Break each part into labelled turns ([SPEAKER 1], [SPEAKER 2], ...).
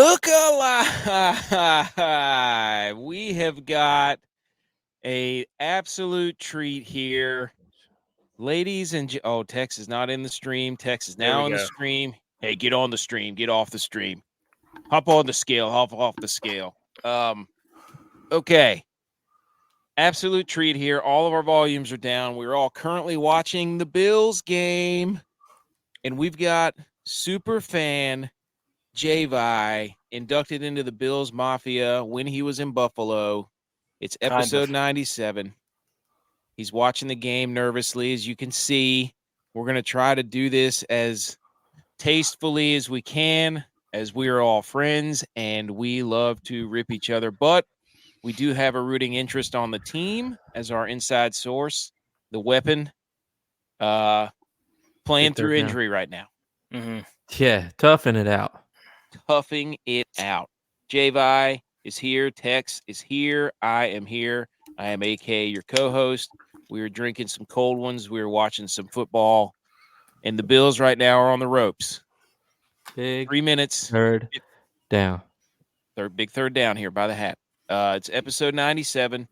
[SPEAKER 1] look alive. We have got a absolute treat here. Ladies and Tex is not in the stream. Tex is now in the stream. Hey, get on the stream. Get off the stream. Hop on the scale. Hop off the scale. Okay. Absolute treat here. All of our volumes are down. We're all currently watching the Bills game. And we've got super fan Javi inducted into the Bills Mafia when he was in Buffalo. It's episode 97. He's watching the game nervously, as you can see. We're going to try to do this as tastefully as we can, as we are all friends, and we love to rip each other. But we do have a rooting interest on the team as our inside source, the weapon, playing through injury right now.
[SPEAKER 2] Mm-hmm.
[SPEAKER 3] Yeah, toughing it out.
[SPEAKER 1] Toughing it out. Javi is here. Tex is here. I am here. I am AK, your co-host. We were drinking some cold ones. We were watching some football. And the Bills right now are on the ropes.
[SPEAKER 3] Big
[SPEAKER 1] 3 minutes.
[SPEAKER 3] Third down.
[SPEAKER 1] Big third down here by the hat. It's episode 97.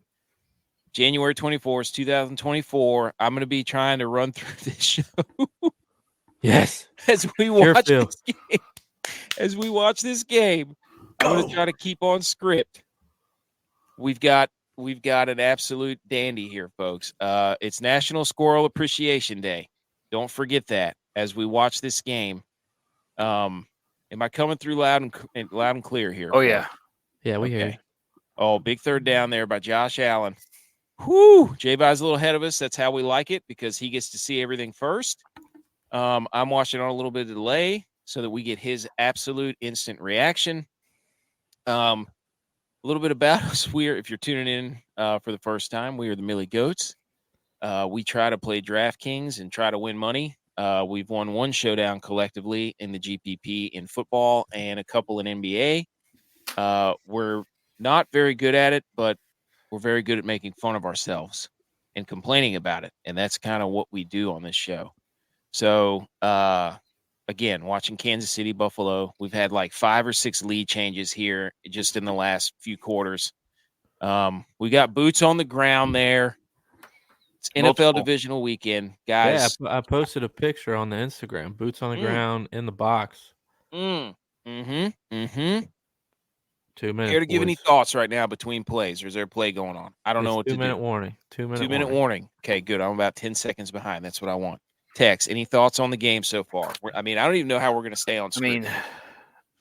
[SPEAKER 1] January 24th, 2024. I'm going to be trying to run through this show.
[SPEAKER 3] Yes.
[SPEAKER 1] As we watch this game. As we watch this game, I'm going to try to keep on script. We've got an absolute dandy here, folks. It's National Squirrel Appreciation Day. Don't forget that as we watch this game. Am I coming through loud and clear here?
[SPEAKER 2] Oh, yeah.
[SPEAKER 3] Yeah, we hear you.
[SPEAKER 1] Oh, big third down there by Josh Allen. Whoo! J-By's a little ahead of us. That's how we like it because he gets to see everything first. I'm watching on a little bit of delay so that we get his absolute instant reaction. A little bit about us. If you're tuning in for the first time, we are the Millie Goats. We try to play DraftKings and try to win money. We've won one showdown collectively in the GPP in football and a couple in NBA. We're not very good at it, but we're very good at making fun of ourselves and complaining about it. And that's kind of what we do on this show. So, again, watching Kansas City, Buffalo, we've had like 5 or 6 lead changes here just in the last few quarters. We got boots on the ground there. It's NFL divisional weekend, guys.
[SPEAKER 3] Yeah, I posted a picture on the Instagram. Boots on the ground in the box.
[SPEAKER 1] 2
[SPEAKER 3] minutes.
[SPEAKER 1] Care to give any thoughts right now between plays, or is there a play going on? I don't know what to do.
[SPEAKER 3] 2 minute warning. 2 minute
[SPEAKER 1] 2 minute warning. Okay, good. I'm about 10 seconds behind. That's what I want. Tex, any thoughts on the game so far? I mean, I don't even know how we're going to stay on script.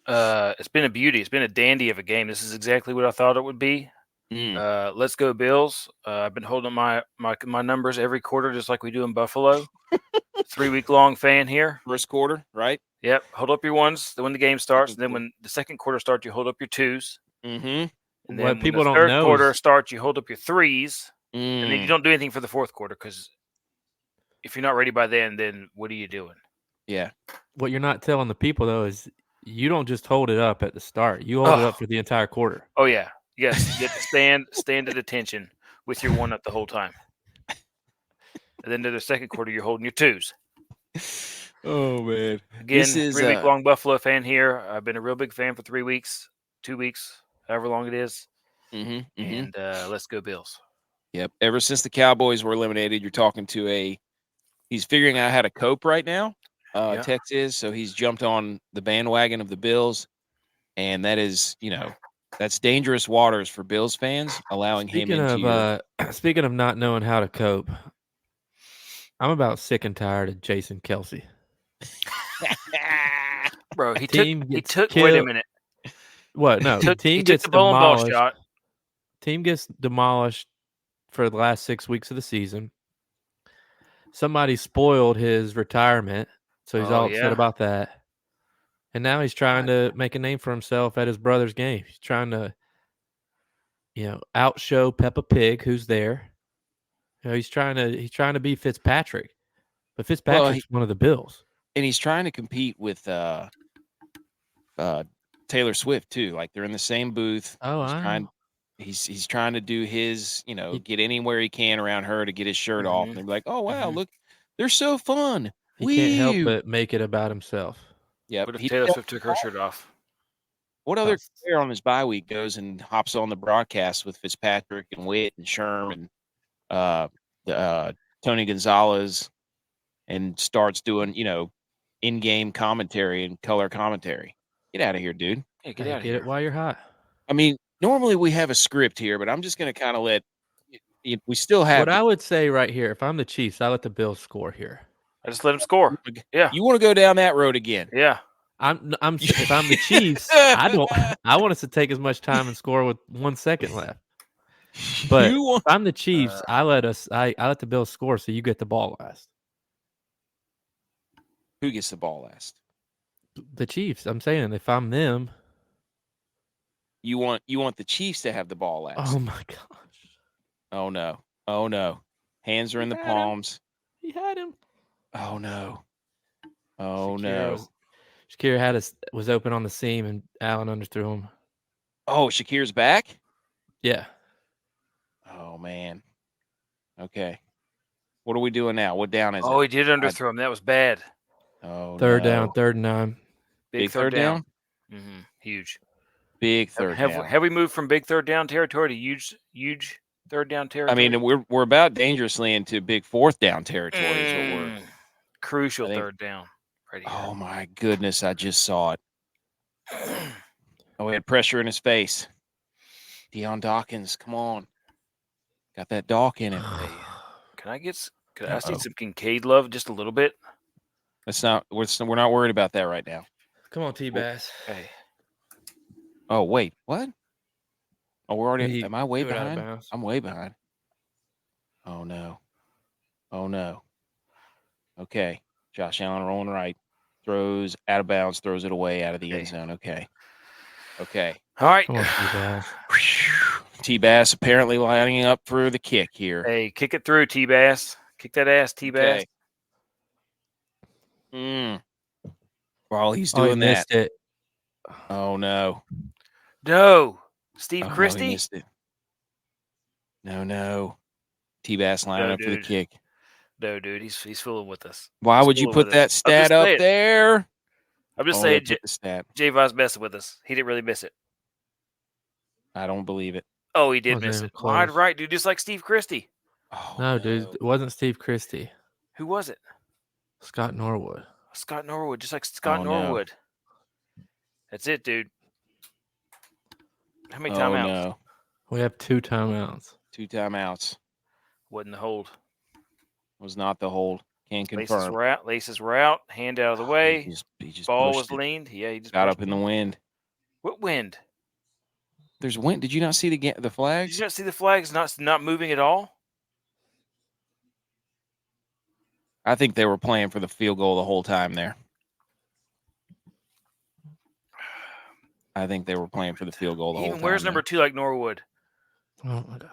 [SPEAKER 2] It's been a beauty. It's been a dandy of a game. This is exactly what I thought it would be. Let's go Bills. I've been holding my numbers every quarter just like we do in Buffalo. 3-week-long fan here.
[SPEAKER 1] First quarter, right?
[SPEAKER 2] Yep. Hold up your ones when the game starts. And then when the second quarter starts, you hold up your 2s.
[SPEAKER 1] Mm-hmm.
[SPEAKER 2] And then when the third quarter starts, you hold up your 3s. And then you don't do anything for the fourth quarter because if you're not ready by then what are you doing?
[SPEAKER 1] Yeah.
[SPEAKER 3] What you're not telling the people, though, is you don't just hold it up at the start. You hold it up for the entire quarter.
[SPEAKER 2] Oh, yeah. Yes, you get to stand at attention with your 1 up the whole time. And then to the second quarter, you're holding your 2s.
[SPEAKER 1] Oh, man.
[SPEAKER 2] Again, this is 3-week-long Buffalo fan here. I've been a real big fan for 3 weeks, 2 weeks, however long it is. And let's go Bills.
[SPEAKER 1] Yep. Ever since the Cowboys were eliminated, you're talking to he's figuring out how to cope right now. Tex is. So he's jumped on the bandwagon of the Bills. And that is, that's dangerous waters for Bills fans, allowing him into
[SPEAKER 3] Speaking of not knowing how to cope, I'm about sick and tired of Jason Kelce.
[SPEAKER 2] Bro, he took
[SPEAKER 3] killed.
[SPEAKER 2] Wait a minute.
[SPEAKER 3] What? No,
[SPEAKER 2] he took the ball shot.
[SPEAKER 3] Team gets demolished for the last 6 weeks of the season. Somebody spoiled his retirement, so he's all upset about that. And now he's trying to make a name for himself at his brother's game. He's trying to, outshow Peppa Pig, who's there. He's trying to be Fitzpatrick, but Fitzpatrick's one of the Bills,
[SPEAKER 1] and he's trying to compete with Taylor Swift too. Like they're in the same booth. He's trying to do his, get anywhere he can around her to get his shirt off. And they're like, oh wow, look, they're so fun.
[SPEAKER 3] He can't help but make it about himself.
[SPEAKER 1] Yeah,
[SPEAKER 2] what if Taylor Swift took her shirt off?
[SPEAKER 1] What other player on his bye week goes and hops on the broadcast with Fitzpatrick and Witt and Sherm and Tony Gonzalez and starts doing, in-game commentary and color commentary? Get out of here, dude.
[SPEAKER 2] Yeah, get out of here.
[SPEAKER 3] Get it while you're hot.
[SPEAKER 1] I mean, normally we have a script here, but I'm just going to kind of let we still have.
[SPEAKER 3] What I would say right here, if I'm the Chiefs, I let the Bills score here.
[SPEAKER 2] I just let him score. Yeah.
[SPEAKER 1] You want to go down that road again?
[SPEAKER 2] Yeah.
[SPEAKER 3] If I'm the Chiefs, I want us to take as much time and score with 1 second left. But if I'm the Chiefs, I let the Bills score, so you get the ball last.
[SPEAKER 1] Who gets the ball last?
[SPEAKER 3] The Chiefs. I'm saying if I'm them,
[SPEAKER 1] you want the Chiefs to have the ball last.
[SPEAKER 3] Oh my gosh!
[SPEAKER 1] Oh no! Hands are in the palms.
[SPEAKER 3] He had him.
[SPEAKER 1] Oh no! Oh no!
[SPEAKER 3] Shakir was open on the seam and Allen underthrew him.
[SPEAKER 1] Oh, Shakir's back?
[SPEAKER 3] Yeah.
[SPEAKER 1] Oh man. Okay. What are we doing now? What down is it?
[SPEAKER 2] Oh, he did underthrow him. That was bad.
[SPEAKER 1] Oh,
[SPEAKER 3] third down, 3rd and 9.
[SPEAKER 1] Big third down?
[SPEAKER 2] Mm-hmm. Huge.
[SPEAKER 1] Big third down.
[SPEAKER 2] Have we moved from big third down territory to huge third down territory?
[SPEAKER 1] I mean, we're about dangerously into big 4th down territory. Is what we're
[SPEAKER 2] crucial third down. Right here.
[SPEAKER 1] Oh my goodness! I just saw it. Oh, he had pressure in his face. Deion Dawkins, come on, got that Dawk in him.
[SPEAKER 2] Hey, can I see some Kincaid love just a little bit?
[SPEAKER 1] We're not worried about that right now.
[SPEAKER 3] Come on, T-Bass.
[SPEAKER 2] Hey.
[SPEAKER 1] Oh wait, what? Oh, we're already. Am I way behind? I'm way behind. Oh no. Oh no. Okay. Josh Allen rolling right, throws out of bounds, throws it away out of the end zone. Okay.
[SPEAKER 2] All right.
[SPEAKER 3] Come on, T-Bass.
[SPEAKER 1] T-Bass apparently lining up for the kick here.
[SPEAKER 2] Hey, kick it through, T-Bass. Kick that ass, T-Bass.
[SPEAKER 1] Okay. While he's doing that.
[SPEAKER 3] Missed it.
[SPEAKER 1] Oh no.
[SPEAKER 2] No. Steve Christie?
[SPEAKER 1] He missed it. No. T-Bass lining up for the kick.
[SPEAKER 2] No, dude, he's fooling with us.
[SPEAKER 1] Why would you put that stat up there?
[SPEAKER 2] I'm just saying, J-Vaz messing with us. He didn't really miss it.
[SPEAKER 1] I don't believe it.
[SPEAKER 2] Oh, he did miss it. Wide right, dude, just like Steve Christie.
[SPEAKER 1] Oh,
[SPEAKER 3] no, dude, it wasn't Steve Christie.
[SPEAKER 2] Who was it?
[SPEAKER 3] Scott Norwood.
[SPEAKER 2] Scott Norwood, just like Scott Norwood. No. That's it, dude. How many timeouts?
[SPEAKER 3] No. We have 2 timeouts.
[SPEAKER 1] 2 timeouts.
[SPEAKER 2] Wasn't the hold.
[SPEAKER 1] Was not the hold. Can confirm.
[SPEAKER 2] Laces were out. Hand out of the way.
[SPEAKER 1] He just
[SPEAKER 2] ball was leaned. Yeah, he just
[SPEAKER 1] got up in the wind.
[SPEAKER 2] What wind?
[SPEAKER 1] There's wind. Did you not see the flags?
[SPEAKER 2] Did you not see the flags not moving at all?
[SPEAKER 1] I think they were playing for the field goal the whole time there. I think they were playing for the field goal the whole time.
[SPEAKER 2] Where's number 2 like Norwood?
[SPEAKER 3] Oh my God.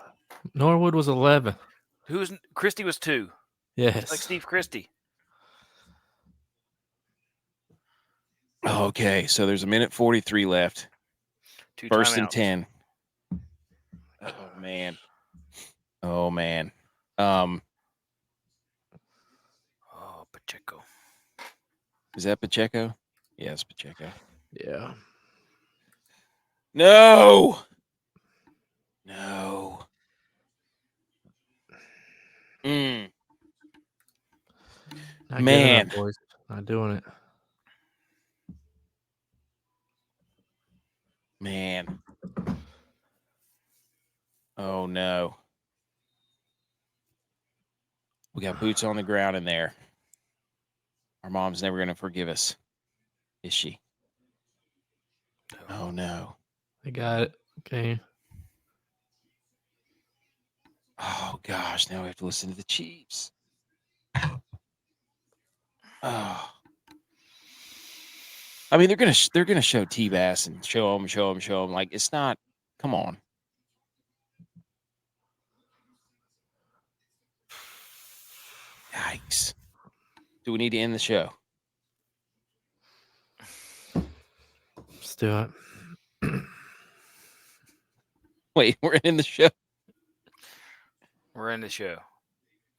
[SPEAKER 3] Norwood was 11.
[SPEAKER 2] Christie was 2.
[SPEAKER 3] Yes.
[SPEAKER 2] Just like Steve Christie.
[SPEAKER 1] Okay, so there's 1:43 left.
[SPEAKER 2] 2
[SPEAKER 1] First and
[SPEAKER 2] timeouts.
[SPEAKER 1] 10. Oh man.
[SPEAKER 2] Pacheco.
[SPEAKER 1] Is that Pacheco? Yes, Pacheco.
[SPEAKER 3] Yeah.
[SPEAKER 1] No. Man,
[SPEAKER 3] boys. Not doing it.
[SPEAKER 1] Man. Oh no. We got boots on the ground in there. Our mom's never going to forgive us. Is she? Oh no.
[SPEAKER 3] I got it. Okay.
[SPEAKER 1] Oh gosh, now we have to listen to the Chiefs. Oh. I mean, they're gonna show T-Bass and show him. Like, it's not. Come on. Yikes. Do we need to end the show?
[SPEAKER 3] Let's do it.
[SPEAKER 1] Wait, we're in the show.
[SPEAKER 2] We're in the show.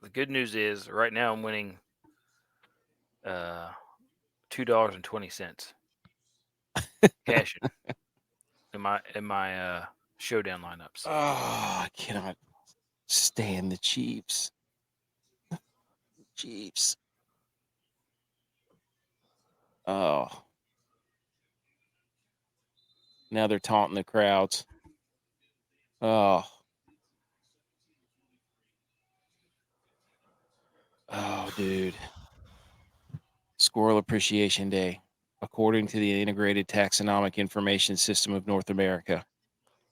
[SPEAKER 2] The good news is right now I'm winning $2.20. Cashing. my showdown lineups.
[SPEAKER 1] Oh, I cannot stand the Chiefs. Chiefs. Oh. Now they're taunting the crowds. Oh. Oh, dude. Squirrel Appreciation Day. According to the Integrated Taxonomic Information System of North America,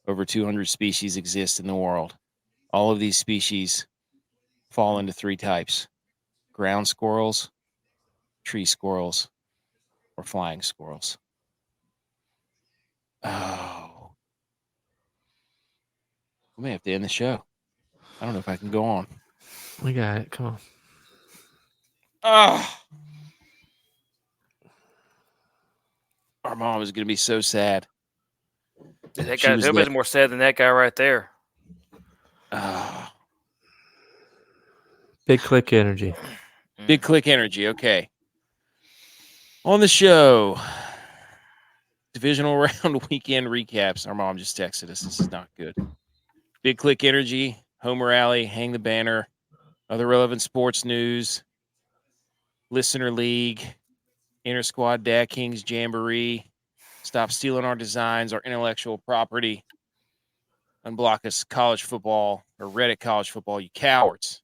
[SPEAKER 1] over 200 species exist in the world. All of these species fall into 3 types: ground squirrels, tree squirrels, or flying squirrels. Oh. We may have to end the show. I don't know if I can go on.
[SPEAKER 3] We got it. Come on.
[SPEAKER 1] Oh. Our mom is going to be so sad.
[SPEAKER 2] That guy, nobody's more sad than that guy right there.
[SPEAKER 3] Big click energy.
[SPEAKER 1] Big click energy. Okay. On the show, Divisional Round weekend recaps. Our mom just texted us. This is not good. Big click energy, Homer Alley, hang the banner, other relevant sports news, listener league, inter squad Dad Kings Jamboree, stop stealing our designs, our intellectual property, unblock us college football or Reddit college football, you cowards.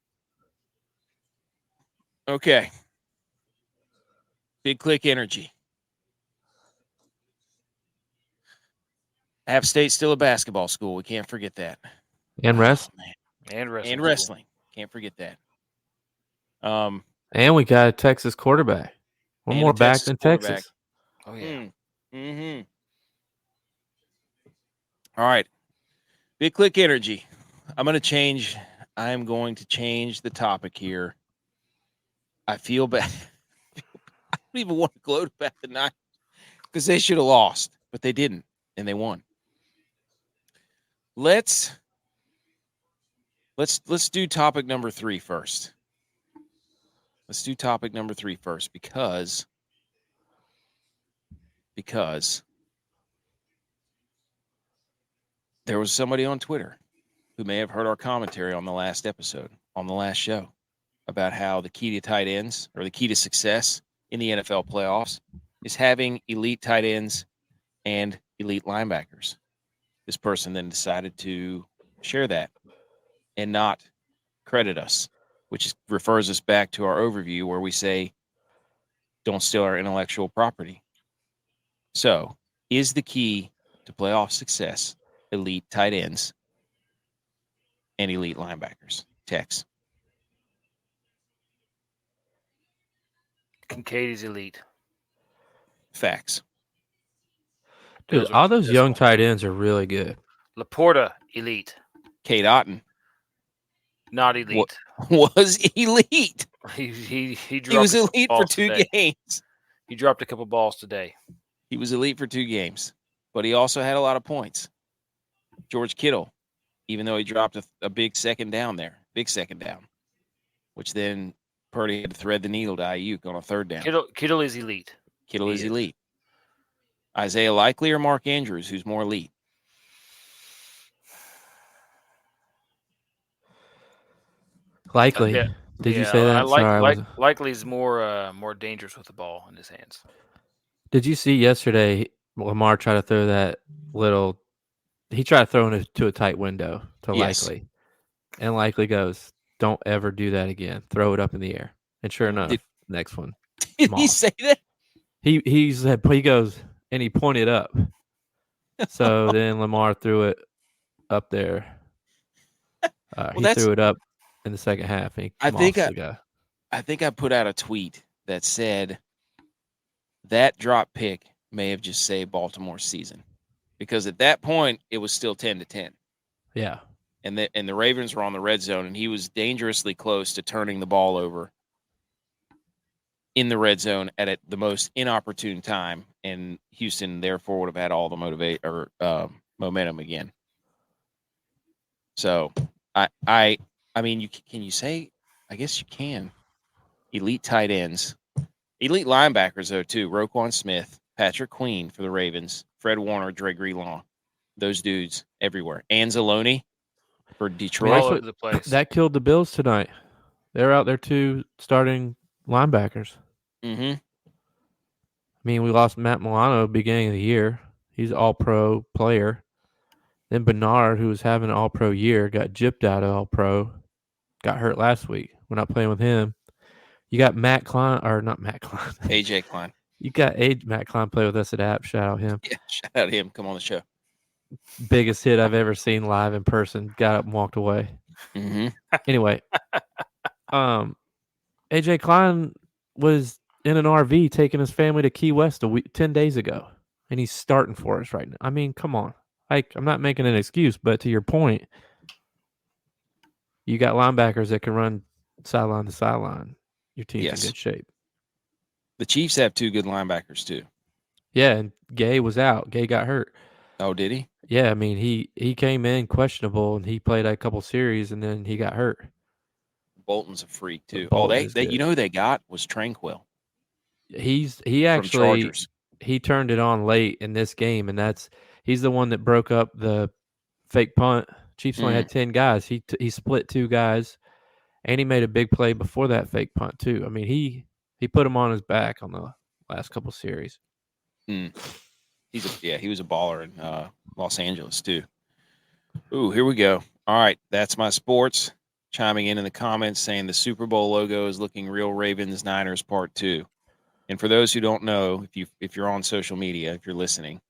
[SPEAKER 1] Okay. Big click energy. App State's still a basketball school. We can't forget that.
[SPEAKER 3] And wrestling.
[SPEAKER 2] And wrestling.
[SPEAKER 1] And wrestling. Can't forget that.
[SPEAKER 3] And we got a Texas quarterback. One more back than Texas.
[SPEAKER 2] Oh, yeah.
[SPEAKER 1] Mm-hmm. All right. Big click energy. I'm going to change the topic here. I feel bad. I don't even want to gloat about the night because they should have lost, but they didn't, and they won. Let's do topic number 3 first. Let's do topic number 3 first because there was somebody on Twitter who may have heard our commentary on the last episode, on the last show, about how the key to tight ends or the key to success in the NFL playoffs is having elite tight ends and elite linebackers. This person then decided to share that and not credit us, which refers us back to our overview where we say, don't steal our intellectual property. So, is the key to playoff success elite tight ends and elite linebackers? Tex.
[SPEAKER 2] Kincaid is elite.
[SPEAKER 1] Facts.
[SPEAKER 3] Dude, all those young tight ends are really good.
[SPEAKER 2] Laporta, elite.
[SPEAKER 1] Cade Otton.
[SPEAKER 2] Not elite.
[SPEAKER 1] Was elite.
[SPEAKER 2] He
[SPEAKER 1] was elite for 2 games.
[SPEAKER 2] He dropped a couple balls today.
[SPEAKER 1] He was elite for 2 games, but he also had a lot of points. George Kittle, even though he dropped a big second down, which then Purdy had to thread the needle to Ayuk on a 3rd down.
[SPEAKER 2] Kittle is elite.
[SPEAKER 1] Kittle is elite. Isaiah Likely or Mark Andrews, who's more elite?
[SPEAKER 3] Likely. Did you say that?
[SPEAKER 2] Likely's more dangerous with the ball in his hands.
[SPEAKER 3] Did you see yesterday Lamar tried to throw that little – he tried to throw it to a tight window to Likely. And Likely goes, don't ever do that again. Throw it up in the air. And sure enough, next one.
[SPEAKER 1] Did he say that?
[SPEAKER 3] He goes, and he pointed up. So then Lamar threw it up there. He threw it up in the second half. And I
[SPEAKER 1] think I put out a tweet that said that drop pick may have just saved Baltimore's season, because at that point it was still 10-10.
[SPEAKER 3] Yeah,
[SPEAKER 1] and the Ravens were on the red zone, and he was dangerously close to turning the ball over in the red zone at the most inopportune time, and Houston therefore would have had all the momentum again. So I mean, can you say? I guess you can. Elite tight ends, elite linebackers though too. Roquan Smith, Patrick Queen for the Ravens, Fred Warner, Dre Greenlaw. those dudes everywhere. Anzalone for Detroit.
[SPEAKER 2] All over the place.
[SPEAKER 3] That killed the Bills tonight. They're out there two starting linebackers.
[SPEAKER 1] Mm-hmm.
[SPEAKER 3] I mean, we lost Matt Milano beginning of the year. He's an all-pro player. Then Bernard, who was having an all-pro year, got gypped out of all-pro. Got hurt last week. We're not playing with him. You got Matt Klein, or not Matt Klein.
[SPEAKER 1] AJ Klein.
[SPEAKER 3] You got Matt Klein play with us at App. Shout out him.
[SPEAKER 1] Yeah, shout out him. Come on the show.
[SPEAKER 3] Biggest hit I've ever seen live in person. Got up and walked away.
[SPEAKER 1] Mm-hmm.
[SPEAKER 3] Anyway, AJ Klein was in an RV taking his family to Key West 10 days ago, and he's starting for us right now. I mean, come on. I'm not making an excuse, but to your point, you got linebackers that can run sideline to sideline. Your team's in good shape.
[SPEAKER 1] The Chiefs have 2 good linebackers too.
[SPEAKER 3] Yeah, and Gay was out. Gay got hurt.
[SPEAKER 1] Oh, did he?
[SPEAKER 3] Yeah, I mean, he came in questionable, and he played a couple series, and then he got hurt.
[SPEAKER 1] Bolton's a freak too.
[SPEAKER 3] Bolton
[SPEAKER 1] they you know who they got was Tranquil.
[SPEAKER 3] He actually he turned it on late in this game, and he's the one that broke up the fake punt. Chiefs only had 10 guys. He split 2 guys, and he made a big play before that fake punt too. I mean, he put him on his back on the last couple series.
[SPEAKER 1] He was a baller in Los Angeles too. Ooh, here we go. All right, that's my sports. Chiming in the comments saying the Super Bowl logo is looking real Ravens Niners Part 2. And for those who don't know, if you're on social media, if you're listening,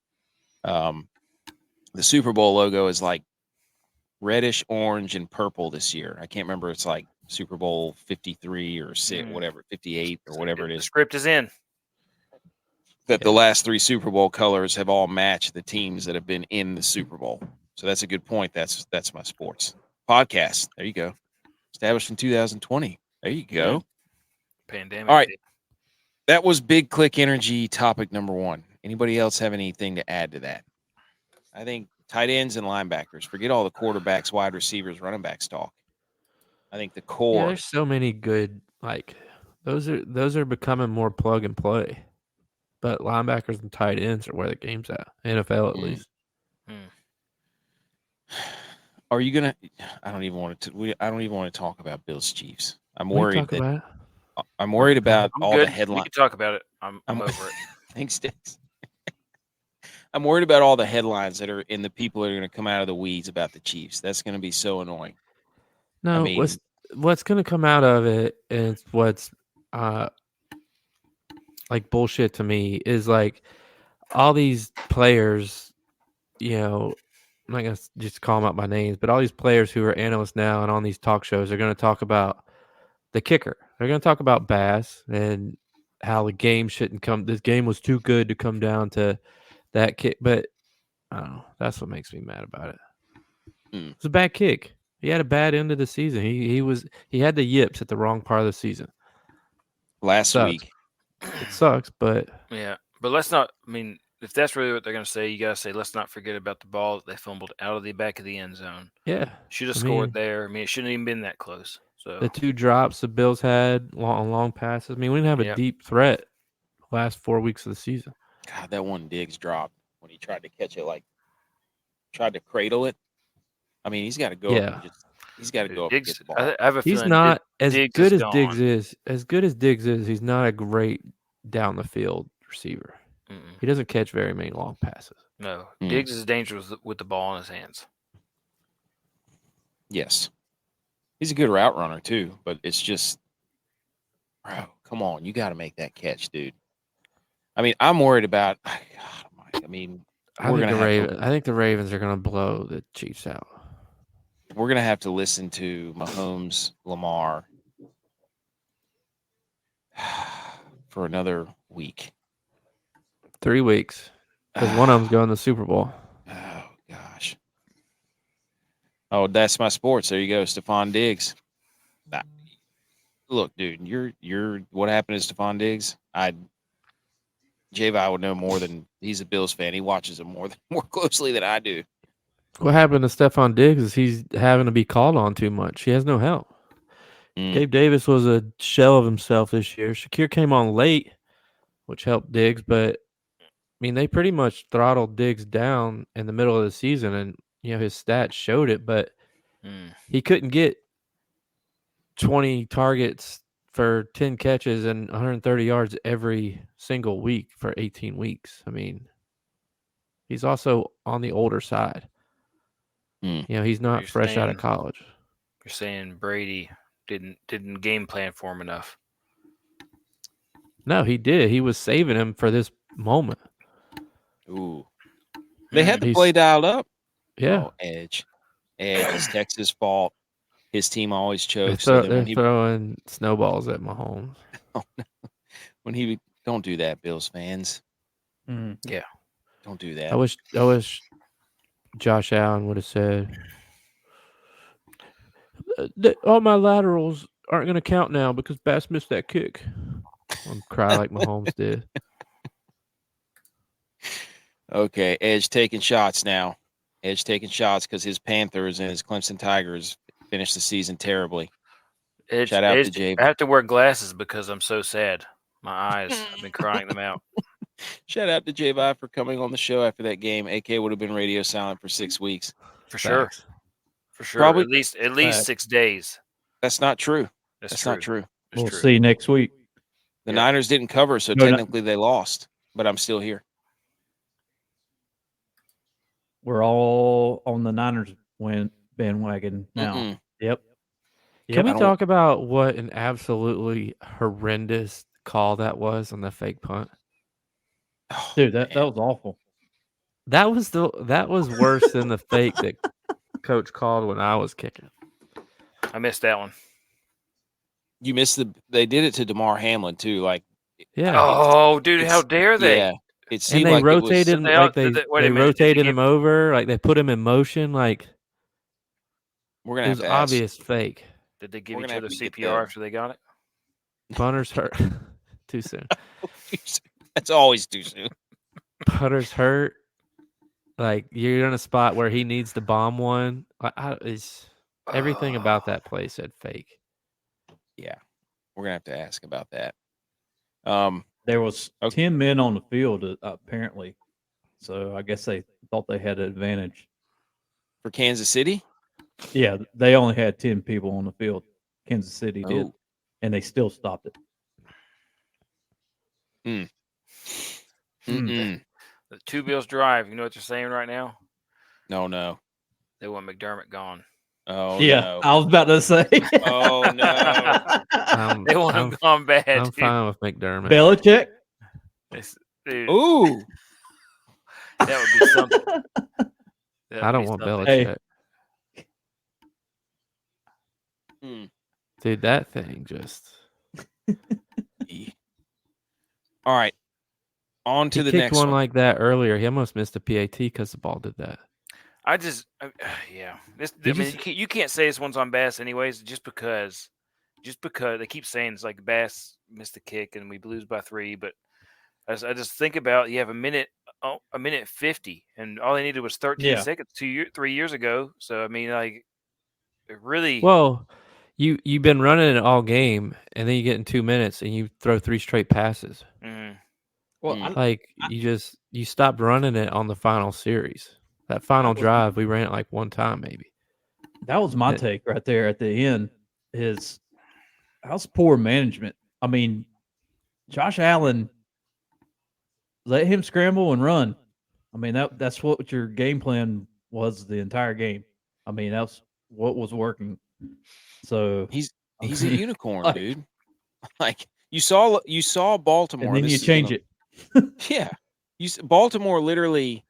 [SPEAKER 1] the Super Bowl logo is like reddish orange and purple this year. I can't remember. It's like Super Bowl 53 or 58 or whatever it is.
[SPEAKER 2] The script is in.
[SPEAKER 1] That the last 3 Super Bowl colors have all matched the teams that have been in the Super Bowl. So that's a good point. That's my sports podcast. There you go. Established in 2020. There you go.
[SPEAKER 2] Pandemic.
[SPEAKER 1] All right. That was Big Click Energy topic number 1. Anybody else have anything to add to that? I think tight ends and linebackers. Forget all the quarterbacks, wide receivers, running backs talk. I think the core.
[SPEAKER 3] Yeah, there's so many good, like those are becoming more plug and play. But linebackers and tight ends are where the game's at. NFL at least.
[SPEAKER 1] Are you gonna? I don't even want to talk about Bills Chiefs. I'm worried about all the headlines.
[SPEAKER 2] We can talk about it. I'm over it.
[SPEAKER 1] Thanks, Dix. I'm worried about all the headlines that are in the people that are going to come out of the weeds about the Chiefs. That's going to be so annoying.
[SPEAKER 3] No, I mean, what's going to come out of it is what's like bullshit to me is like all these players, you know, I'm not going to just call them out by names, but all these players who are analysts now and on these talk shows are going to talk about the kicker. They're going to talk about Bass and how the game shouldn't come. This game was too good to come down to that kick. But I don't know. That's what makes me mad about it. It's a bad kick. He had a bad end of the season. He had the yips at the wrong part of the season.
[SPEAKER 1] Last week.
[SPEAKER 3] It sucks, but
[SPEAKER 2] yeah. But let's not. I mean, if that's really what they're going to say, you got to say, let's not forget about the ball that they fumbled out of the back of the end zone.
[SPEAKER 3] Yeah.
[SPEAKER 2] Should have scored there. I mean, it shouldn't even been that close. So
[SPEAKER 3] the 2 drops the Bills had on long passes. I mean, we didn't have a deep threat last 4 weeks of the season.
[SPEAKER 1] God, that one Diggs dropped when he tried to catch it, tried to cradle it. I mean, he's got to go.
[SPEAKER 3] Yeah.
[SPEAKER 1] He's got to go
[SPEAKER 2] Diggs,
[SPEAKER 1] up and get the ball.
[SPEAKER 2] I have a feeling
[SPEAKER 3] he's not as
[SPEAKER 2] Diggs
[SPEAKER 3] good
[SPEAKER 2] is
[SPEAKER 3] as Diggs is. As good as Diggs is, he's not a great down the field receiver. He doesn't catch very many long passes.
[SPEAKER 2] No, Diggs is dangerous with the ball in his hands.
[SPEAKER 1] Yes. He's a good route runner, too, but it's just, bro, come on. You got to make that catch, dude. I mean, I'm worried about, I
[SPEAKER 3] think the Ravens are going to blow the Chiefs out.
[SPEAKER 1] We're going to have to listen to Mahomes, Lamar for another week.
[SPEAKER 3] 3 weeks. Because one of them's going to the Super Bowl.
[SPEAKER 1] Oh, gosh. Oh, that's my sports. There you go, Stephon Diggs. Look, dude, you're what happened to Stephon Diggs? J-Vi would know more than he's a Bills fan. He watches him more closely than I do.
[SPEAKER 3] What happened to Stephon Diggs is he's having to be called on too much. He has no help. Gabe Davis was a shell of himself this year. Shakir came on late, which helped Diggs, but mean, they pretty much throttled Diggs down in the middle of the season, and his stats showed it, but he couldn't get 20 targets for 10 catches and 130 yards every single week for 18 weeks. I mean, he's also on the older side. He's not fresh out of college.
[SPEAKER 2] You're saying Brady didn't game plan for him enough.
[SPEAKER 3] No, he did. He was saving him for this moment.
[SPEAKER 1] Ooh. They had the play dialed up.
[SPEAKER 3] Yeah.
[SPEAKER 1] Oh, Edge. It's Texas' fault. His team always chokes.
[SPEAKER 3] They're throwing snowballs at Mahomes.
[SPEAKER 1] Oh, no. Don't do that, Bills fans.
[SPEAKER 2] Yeah.
[SPEAKER 1] Don't do that.
[SPEAKER 3] I wish Josh Allen would have said, all my laterals aren't going to count now because Bass missed that kick. I'm cry like Mahomes did.
[SPEAKER 1] Okay, Edge taking shots now. Edge taking shots because his Panthers and his Clemson Tigers finished the season terribly.
[SPEAKER 2] Edge,
[SPEAKER 1] shout out to Jay.
[SPEAKER 2] I have to wear glasses because I'm so sad. My eyes, I've been crying them out.
[SPEAKER 1] Shout out to J-Vi for coming on the show after that game. AK would have been radio silent for 6 weeks.
[SPEAKER 2] For sure. For sure.
[SPEAKER 1] Probably,
[SPEAKER 2] at least 6 days.
[SPEAKER 1] That's not true. That's not true.
[SPEAKER 4] We'll see next week.
[SPEAKER 1] The Niners didn't cover, so technically they lost, but I'm still here.
[SPEAKER 4] We're all on the Niners bandwagon now.
[SPEAKER 1] Mm-mm.
[SPEAKER 4] Yep.
[SPEAKER 3] Can we talk about what an absolutely horrendous call that was on the fake punt?
[SPEAKER 4] Oh, dude, that was awful.
[SPEAKER 3] That was worse than the fake that Coach called when I was kicking.
[SPEAKER 2] I missed that one.
[SPEAKER 1] You missed they did it to DeMar Hamlin too. Like,
[SPEAKER 3] yeah.
[SPEAKER 2] Oh, dude, how dare they?
[SPEAKER 1] Yeah. It seemed
[SPEAKER 3] and they
[SPEAKER 1] like
[SPEAKER 3] rotated
[SPEAKER 1] it was,
[SPEAKER 3] they rotated him over, like they put him in motion, like
[SPEAKER 1] we're gonna
[SPEAKER 3] it
[SPEAKER 1] have
[SPEAKER 3] was
[SPEAKER 1] to
[SPEAKER 3] obvious fake.
[SPEAKER 2] Did they give each other CPR after they got it?
[SPEAKER 3] Punter's hurt. Too soon.
[SPEAKER 1] That's always too soon.
[SPEAKER 3] Punter's hurt. Like you're in a spot where he needs to bomb one. Everything about that play said fake.
[SPEAKER 1] Yeah, we're gonna have to ask about that.
[SPEAKER 4] There was 10 men on the field apparently, so I guess they thought they had an advantage.
[SPEAKER 1] For Kansas City?
[SPEAKER 4] Yeah, they only had 10 people on the field. Kansas City did, and they still stopped it.
[SPEAKER 2] The two Bills drive. You know what they're saying right now?
[SPEAKER 1] No.
[SPEAKER 2] They want McDermott gone.
[SPEAKER 1] Oh
[SPEAKER 4] yeah,
[SPEAKER 1] no.
[SPEAKER 4] I was about to say.
[SPEAKER 1] Oh no.
[SPEAKER 2] They want him gone bad.
[SPEAKER 3] I'm fine with McDermott.
[SPEAKER 4] Belichick.
[SPEAKER 2] Dude,
[SPEAKER 1] ooh,
[SPEAKER 2] that would be something.
[SPEAKER 3] I don't want Belichick.
[SPEAKER 1] Hey.
[SPEAKER 3] Dude, that thing just.
[SPEAKER 1] All right. On to the next
[SPEAKER 3] one like that earlier. He almost missed a PAT because the ball did that.
[SPEAKER 2] Yeah. You can't say this one's on Bass anyways, just because they keep saying it's like Bass missed the kick and we lose by 3. But I just think about you have a minute 50, and all they needed was 13 seconds 3 years ago. So I mean, like, it really.
[SPEAKER 3] Well, you've been running it all game, and then you get in 2 minutes and you throw 3 straight passes.
[SPEAKER 2] Mm-hmm.
[SPEAKER 4] Well,
[SPEAKER 3] you stopped running it on the final series. That final drive, we ran it like one time maybe.
[SPEAKER 4] That was my take right there at the end. How's poor management? I mean, Josh Allen, let him scramble and run. I mean, that's what your game plan was the entire game. I mean, that's what was working. So
[SPEAKER 1] he's a unicorn, dude. Like you saw Baltimore,
[SPEAKER 4] and then you change it.
[SPEAKER 1] Yeah, Baltimore literally,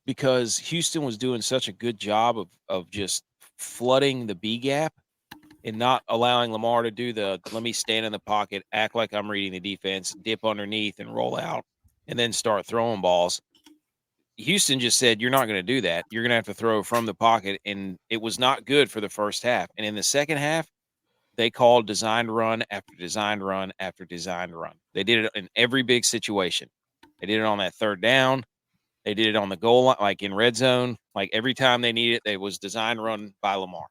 [SPEAKER 1] because Houston was doing such a good job of just flooding the B gap and not allowing Lamar to do let me stand in the pocket, act like I'm reading the defense, dip underneath and roll out, and then start throwing balls. Houston just said, you're not going to do that. You're going to have to throw from the pocket, and it was not good for the first half. And in the second half, they called designed run after designed run after designed run. They did it in every big situation. They did it on that third down. They did it on the goal line, like in red zone. Like every time they needed it, it was designed run by Lamar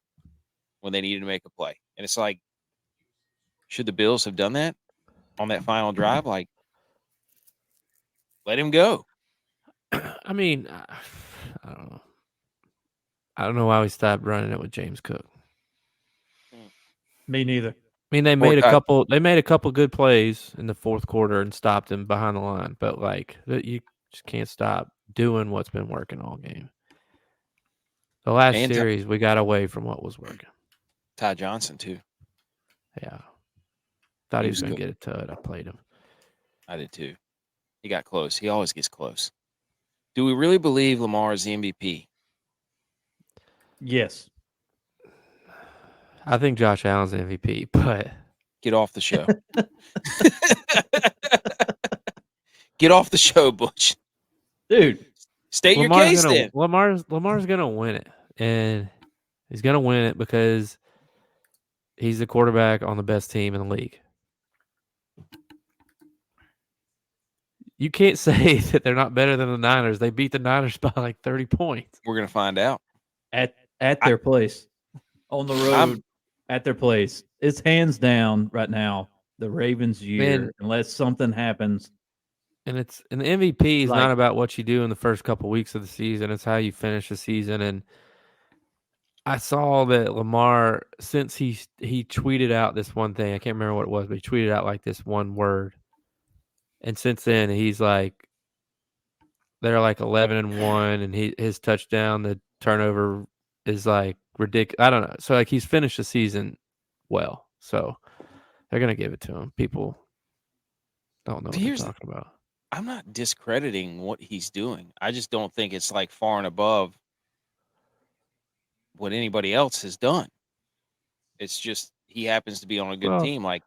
[SPEAKER 1] when they needed to make a play. And it's like, should the Bills have done that on that final drive? Like, let him go.
[SPEAKER 3] I mean, I don't know. I don't know why we stopped running it with James Cook.
[SPEAKER 4] Me neither.
[SPEAKER 3] I mean, they made a couple good plays in the fourth quarter and stopped him behind the line, but like you just can't stop doing what's been working all game. The last series, we got away from what was working.
[SPEAKER 1] Ty Johnson too.
[SPEAKER 3] Yeah, thought he was going to get it to it. I played him.
[SPEAKER 1] I did too. He got close. He always gets close. Do we really believe Lamar is the MVP?
[SPEAKER 4] Yes.
[SPEAKER 3] I think Josh Allen's the MVP, but
[SPEAKER 1] get off the show. Get off the show, Butch.
[SPEAKER 4] Dude,
[SPEAKER 1] state your case then.
[SPEAKER 3] Lamar's going to win it, and he's going to win it because he's the quarterback on the best team in the league. You can't say that they're not better than the Niners. They beat the Niners by like 30 points.
[SPEAKER 1] We're going to find out.
[SPEAKER 4] At their place. On the road, at their place. It's hands down right now the Ravens' year, unless something happens.
[SPEAKER 3] And the MVP is not about what you do in the first couple weeks of the season. It's how you finish the season. And I saw that Lamar, since he tweeted out this one thing, I can't remember what it was, but he tweeted out like this one word. And since then, he's like, they're like 11-1, and his touchdown, the turnover is like ridiculous. I don't know. So like he's finished the season well. So they're gonna give it to him. People don't know what they're talking about.
[SPEAKER 1] I'm not discrediting what he's doing. I just don't think it's like far and above what anybody else has done. It's just he happens to be on a good team. Like,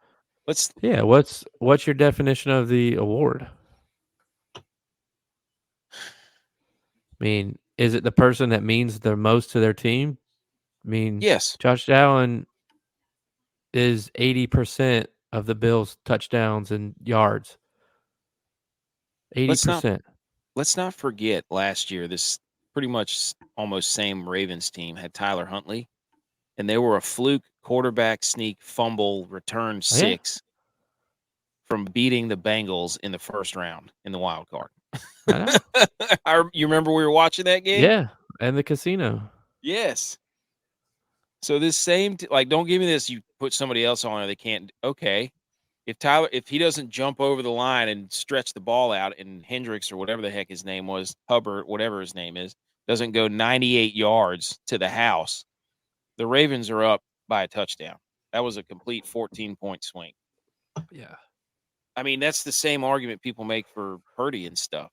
[SPEAKER 1] what's
[SPEAKER 3] your definition of the award? I mean, is it the person that means the most to their team? I mean,
[SPEAKER 1] yes.
[SPEAKER 3] Josh Allen is 80% of the Bills' touchdowns and yards. 80%.
[SPEAKER 1] Let's not forget last year, this pretty much almost same Ravens team had Tyler Huntley, and they were a fluke quarterback sneak fumble return 6 from beating the Bengals in the first round in the wild card.
[SPEAKER 3] I know.
[SPEAKER 1] You remember we were watching that game?
[SPEAKER 3] Yeah, and the casino.
[SPEAKER 1] Yes. So this same don't give me this. You put somebody else on, or they can't. Okay, if he doesn't jump over the line and stretch the ball out, and Hendricks or whatever the heck his name was, Hubbard, whatever his name is, doesn't go 98 yards to the house, the Ravens are up by a touchdown. That was a complete 14-point swing.
[SPEAKER 3] Yeah.
[SPEAKER 1] I mean, that's the same argument people make for Purdy and stuff.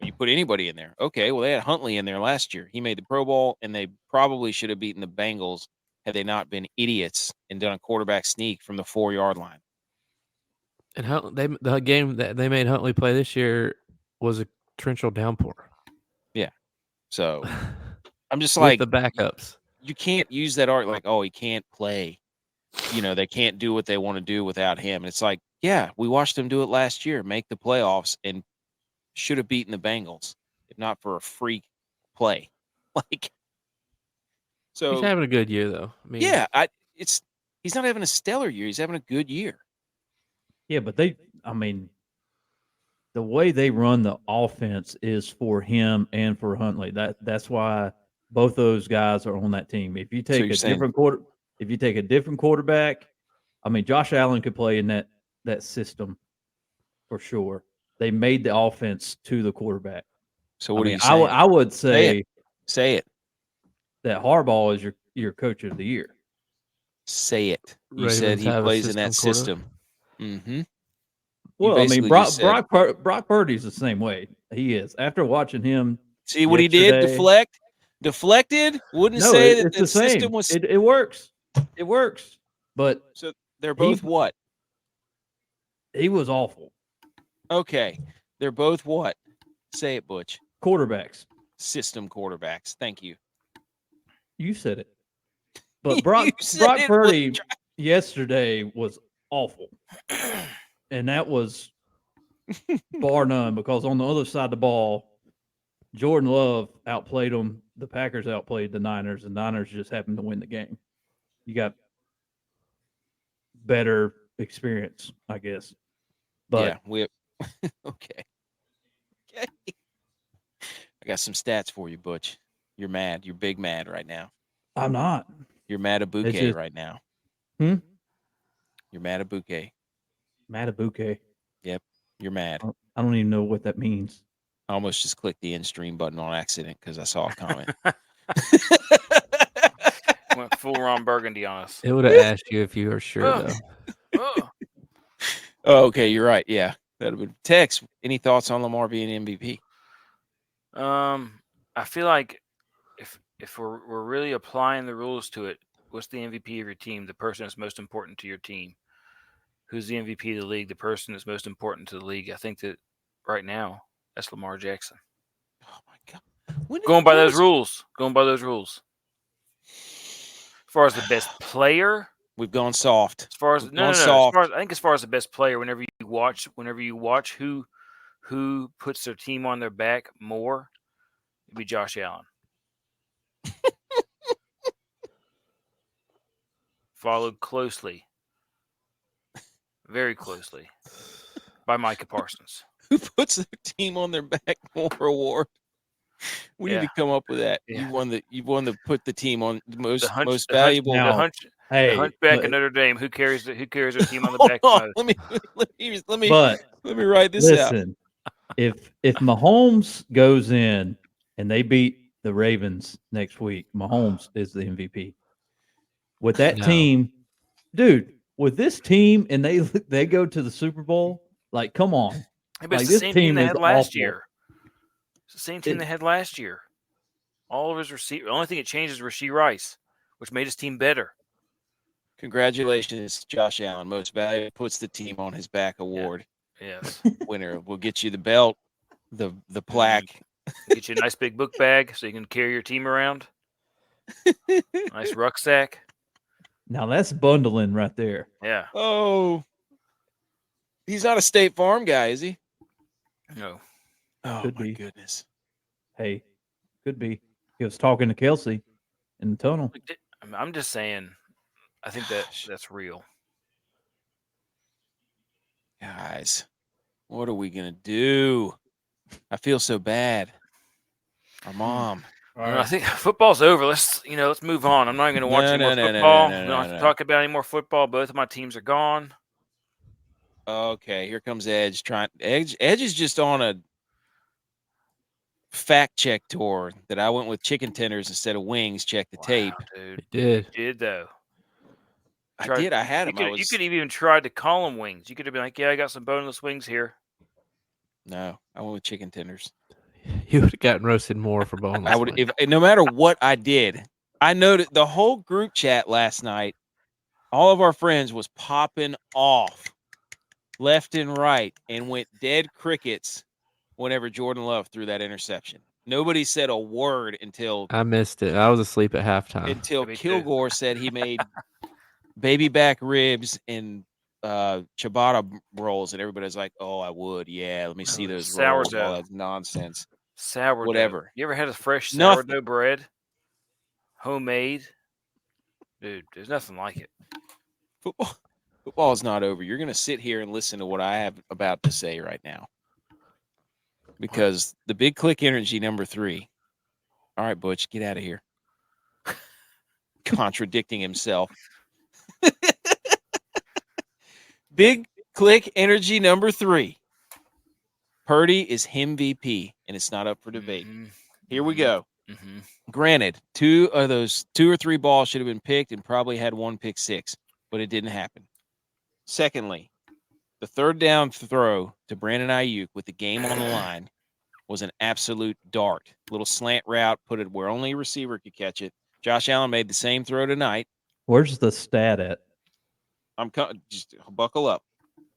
[SPEAKER 1] You put anybody in there. Okay, well, they had Huntley in there last year. He made the Pro Bowl, and they probably should have beaten the Bengals had they not been idiots and done a quarterback sneak from the 4-yard line.
[SPEAKER 3] And the game that they made Huntley play this year was a torrential downpour.
[SPEAKER 1] Yeah. So I'm just
[SPEAKER 3] with the backups.
[SPEAKER 1] You can't use that argument like, oh, he can't play. They can't do what they want to do without him. And it's like, yeah, we watched them do it last year, make the playoffs, and should have beaten the Bengals if not for a freak play. So
[SPEAKER 3] he's having a good year though. I mean,
[SPEAKER 1] yeah, he's not having a stellar year. He's having a good year.
[SPEAKER 4] Yeah, but the way they run the offense is for him and for Huntley. That's why both those guys are on that team. If you take if you take a different quarterback, I mean, Josh Allen could play in that system for sure. They made the offense to the quarterback.
[SPEAKER 1] So what are you saying?
[SPEAKER 4] I would say
[SPEAKER 1] say it
[SPEAKER 4] that Harbaugh is your coach of the year.
[SPEAKER 1] Say it. You said he plays in that system. Mm-hmm.
[SPEAKER 4] Well, I mean, Brock Purdy's the same way. He is. After watching him,
[SPEAKER 1] see what he did? Deflected. Wouldn't say that the system was.
[SPEAKER 4] It works. It works. But
[SPEAKER 1] so they're both what?
[SPEAKER 4] He was awful.
[SPEAKER 1] Okay, they're both what? Say it, Butch.
[SPEAKER 4] Quarterbacks.
[SPEAKER 1] System quarterbacks. Thank you.
[SPEAKER 4] You said it. But Brock Purdy yesterday was awful. And that was bar none, because on the other side of the ball, Jordan Love outplayed them. The Packers outplayed the Niners, and Niners just happened to win the game. You got better experience, I guess. But
[SPEAKER 1] yeah, okay. I got some stats for you, Butch. You're mad. You're big mad right now.
[SPEAKER 4] I'm not.
[SPEAKER 1] You're mad at Bouquet right now.
[SPEAKER 4] You're
[SPEAKER 1] mad at Bouquet.
[SPEAKER 4] Mad at Bouquet.
[SPEAKER 1] Yep. You're mad.
[SPEAKER 4] I don't even know what that means.
[SPEAKER 1] I almost just clicked the end stream button on accident because I saw a comment.
[SPEAKER 2] Went full Ron Burgundy on us.
[SPEAKER 3] It would have asked you if you were sure, though.
[SPEAKER 1] Oh, okay. You're right. Yeah. That would have been Tex. Any thoughts on Lamar being MVP?
[SPEAKER 2] I feel like if we're really applying the rules to it, what's the MVP of your team? The person that's most important to your team. Who's the MVP of the league? The person that's most important to the league. I think that right now that's Lamar Jackson.
[SPEAKER 1] Oh my God!
[SPEAKER 2] Going by those rules. As far as the best player,
[SPEAKER 1] we've gone soft.
[SPEAKER 2] As far as as far as the best player, whenever you watch who puts their team on their back more, it'd be Josh Allen. Followed closely, very closely, by Micah Parsons.
[SPEAKER 1] Who puts their team on their back more award? We need to come up with that. Yeah. You've won the put the team on the most valuable.
[SPEAKER 2] The hunchback at Notre Dame. Who carries their team on the back?
[SPEAKER 1] Let me write this out.
[SPEAKER 4] Listen, if Mahomes goes in and they beat the Ravens next week, Mahomes is the MVP. With that team, dude, with this team, and they go to the Super Bowl, like, come on.
[SPEAKER 2] Hey, but it's the same team they had last year. It's the same team they had last year. All of his receivers. The only thing that changed is Rashee Rice, which made his team better.
[SPEAKER 1] Congratulations, Josh Allen. Most valuable puts the team on his back award.
[SPEAKER 2] Yeah. Yes.
[SPEAKER 1] Winner. We'll get you the belt, the plaque.
[SPEAKER 2] Get you a nice big book bag so you can carry your team around. Nice rucksack.
[SPEAKER 4] Now that's bundling right there.
[SPEAKER 2] Yeah.
[SPEAKER 1] Oh. He's not a State Farm guy, is he?
[SPEAKER 2] No.
[SPEAKER 1] Oh,
[SPEAKER 4] could
[SPEAKER 1] my
[SPEAKER 4] be.
[SPEAKER 1] Goodness.
[SPEAKER 4] Hey, could be. He was talking to Kelsey in the tunnel.
[SPEAKER 2] I'm just saying, I think that's real.
[SPEAKER 1] Guys, what are we going to do? I feel so bad. Our mom.
[SPEAKER 2] Right. I think football's over. Let's move on. I'm not going to watch any more football. We don't have to talk about any more football. Both of my teams are gone.
[SPEAKER 1] Okay, here comes Edge. Edge is just on a fact check tour that I went with chicken tenders instead of wings. Check the tape.
[SPEAKER 2] Dude.
[SPEAKER 3] He did.
[SPEAKER 2] You did though.
[SPEAKER 1] I did. I had them.
[SPEAKER 2] You could even try to call them wings. You could have been like, "Yeah, I got some boneless wings here."
[SPEAKER 1] No, I went with chicken tenders.
[SPEAKER 3] You would have gotten roasted more for boneless.
[SPEAKER 1] I would, no matter what I did. I noted the whole group chat last night. All of our friends was popping off left and right and went dead crickets whenever Jordan Love threw that interception. Nobody said a word until
[SPEAKER 3] I missed it. I was asleep at halftime.
[SPEAKER 1] Until Kilgore said he made baby back ribs and ciabatta rolls, and everybody's like, "Oh, I would, yeah. Let me see those rolls." All that nonsense.
[SPEAKER 2] Sourdough.
[SPEAKER 1] Whatever.
[SPEAKER 2] You ever had a fresh sourdough bread? Homemade? Dude, there's nothing like it.
[SPEAKER 1] Football is not over. You're going to sit here and listen to what I have about to say right now. Because the big click energy number 3. All right, Butch, get out of here. Contradicting himself. Big click energy number 3. Purdy is him VP, and it's not up for debate. Mm-hmm. Here we go. Mm-hmm. Granted, 2 or 3 balls should have been picked and probably had 1 pick 6, but it didn't happen. Secondly, the third down throw to Brandon Ayuk with the game on the line was an absolute dart. Little slant route, put it where only a receiver could catch it. Josh Allen made the same throw tonight.
[SPEAKER 4] Where's the stat at?
[SPEAKER 1] Just buckle up.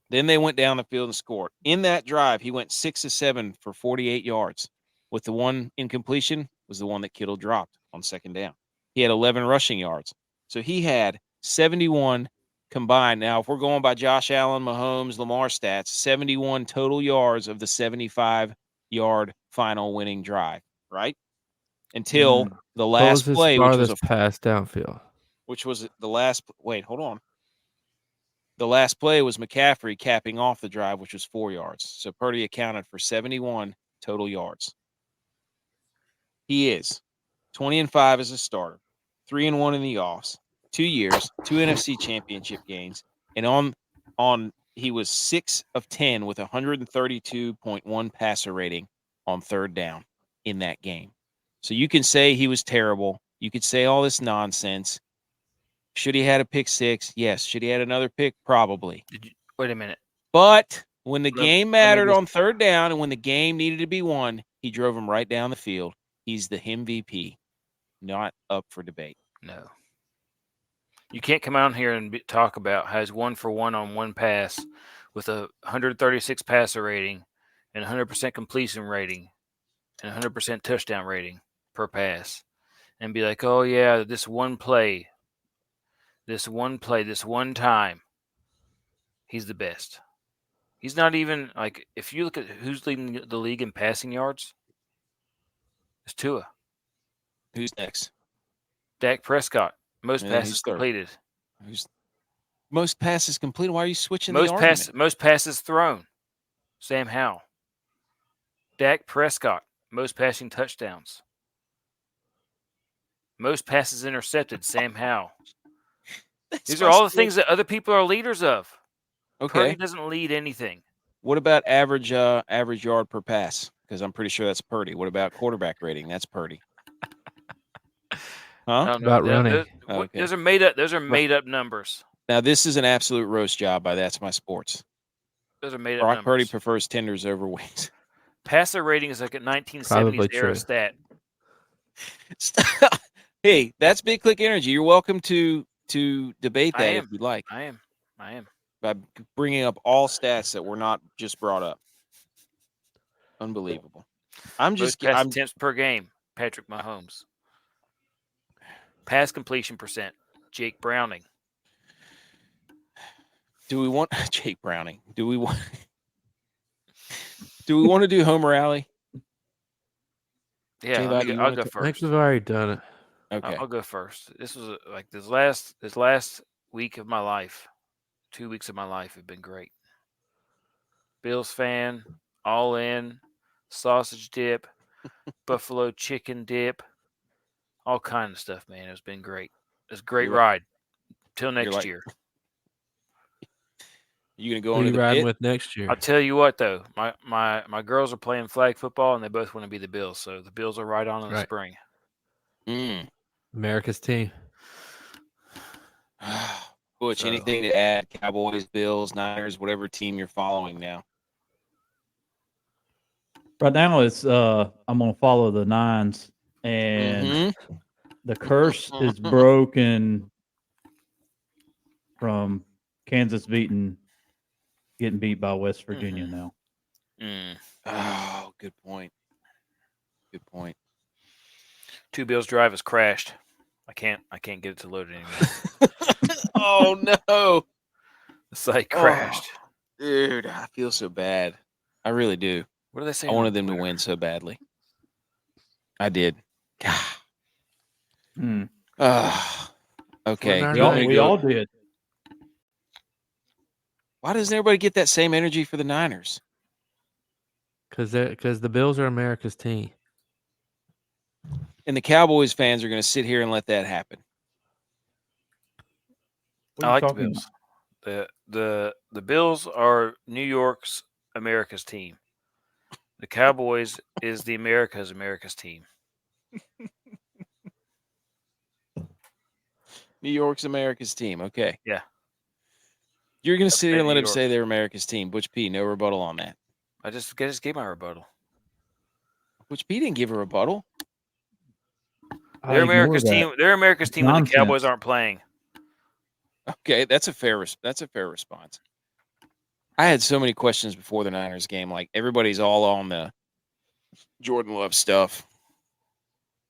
[SPEAKER 1] Then they went down the field and scored. In that drive, he went 6 of 7 for 48 yards. With the one incompletion was the one that Kittle dropped on second down. He had 11 rushing yards. So he had 71 combined. Now, if we're going by Josh Allen, Mahomes, Lamar stats, 71 total yards of the 75-yard final winning drive, right? Until the last play, which was a
[SPEAKER 3] pass downfield.
[SPEAKER 1] Which was the last – wait, hold on. The last play was McCaffrey capping off the drive, which was 4 yards. So Purdy accounted for 71 total yards. He is 20-5 as a starter, 3-1 in the offs, 2 years, 2 NFC Championship games, and on he was 6 of 10 with 132.1 passer rating on third down in that game. So you can say he was terrible. You could say all this nonsense. Should he had a pick 6? Yes. Should he had another pick? Probably.
[SPEAKER 2] Wait a minute.
[SPEAKER 1] But when the game mattered on third down and when the game needed to be won, he drove him right down the field. He's the MVP, not up for debate.
[SPEAKER 2] No. You can't come out here and talk about how he's 1 for 1 on one pass with a 136 passer rating and 100% completion rating and 100% touchdown rating per pass and be like, oh, yeah, this one time, he's the best. He's not even, like, if you look at who's leading the league in passing yards, it's Tua.
[SPEAKER 1] Who's next?
[SPEAKER 2] Dak Prescott. Most passes completed.
[SPEAKER 1] Most passes completed? Why are you switching the argument?
[SPEAKER 2] Most passes thrown. Sam Howell. Dak Prescott. Most passing touchdowns. Most passes intercepted. Sam Howell. These are all the things that other people are leaders of.
[SPEAKER 1] Okay.
[SPEAKER 2] Purdy doesn't lead anything.
[SPEAKER 1] What about average yard per pass? Because I'm pretty sure that's Purdy. What about quarterback rating? That's Purdy. Huh?
[SPEAKER 3] About running.
[SPEAKER 2] Those are made up. Those are made up numbers.
[SPEAKER 1] Now this is an absolute roast job by That's My Sports.
[SPEAKER 2] Those are made up
[SPEAKER 1] Brock
[SPEAKER 2] numbers.
[SPEAKER 1] Purdy prefers tenders over wings.
[SPEAKER 2] Passer rating is like a 1970s era stat.
[SPEAKER 1] Hey, that's Big Click Energy. You're welcome to debate that if you'd like.
[SPEAKER 2] I am.
[SPEAKER 1] By bringing up all stats that were not just brought up. Unbelievable.
[SPEAKER 2] Most pass attempts per game, Patrick Mahomes. Pass completion percent, Jake Browning.
[SPEAKER 1] Do we want Jake Browning? Do we want to do Homer Alley?
[SPEAKER 2] Yeah, I'll go first.
[SPEAKER 3] I think we've already done it.
[SPEAKER 1] Okay,
[SPEAKER 2] I'll go first. This was this last week of my life, 2 weeks of my life have been great. Bills fan, all in, sausage dip, buffalo chicken dip, all kind of stuff, man. It's been great. It's a great ride. Till next year.
[SPEAKER 1] You gonna go into the
[SPEAKER 3] riding
[SPEAKER 1] pit?
[SPEAKER 3] with next year?
[SPEAKER 2] I'll tell you what though, my girls are playing flag football and they both want to be the Bills, so the Bills are right on in the spring.
[SPEAKER 3] America's team.
[SPEAKER 1] Butch, anything to add? Cowboys, Bills, Niners, whatever team you're following now.
[SPEAKER 4] Right now, it's I'm gonna follow the Nines, and the curse is broken from Kansas getting beat by West Virginia now.
[SPEAKER 1] Oh, good point. Good point.
[SPEAKER 2] Two Bills drive has crashed. I can't get it to load anymore.
[SPEAKER 1] Oh no.
[SPEAKER 2] The site crashed.
[SPEAKER 1] Dude, I feel so bad. I really do.
[SPEAKER 2] What do they say?
[SPEAKER 1] I wanted them to win so badly. I did. Okay.
[SPEAKER 4] We all did.
[SPEAKER 1] Why doesn't everybody get that same energy for the Niners?
[SPEAKER 3] Because the Bills are America's team.
[SPEAKER 1] And the Cowboys fans are going to sit here and let that happen.
[SPEAKER 2] I like the Bills. The Bills are New York's America's team. The Cowboys is the America's team.
[SPEAKER 1] New York's America's team. Okay.
[SPEAKER 2] Yeah.
[SPEAKER 1] You're going to sit here and let them say they're America's team. Butch P, no rebuttal on that.
[SPEAKER 2] I just gave my rebuttal.
[SPEAKER 1] Butch P didn't give a rebuttal.
[SPEAKER 2] They're America's team. They're America's team when the Cowboys aren't playing.
[SPEAKER 1] Okay, that's a fair response. I had so many questions before the Niners game. Like, everybody's all on the Jordan Love stuff.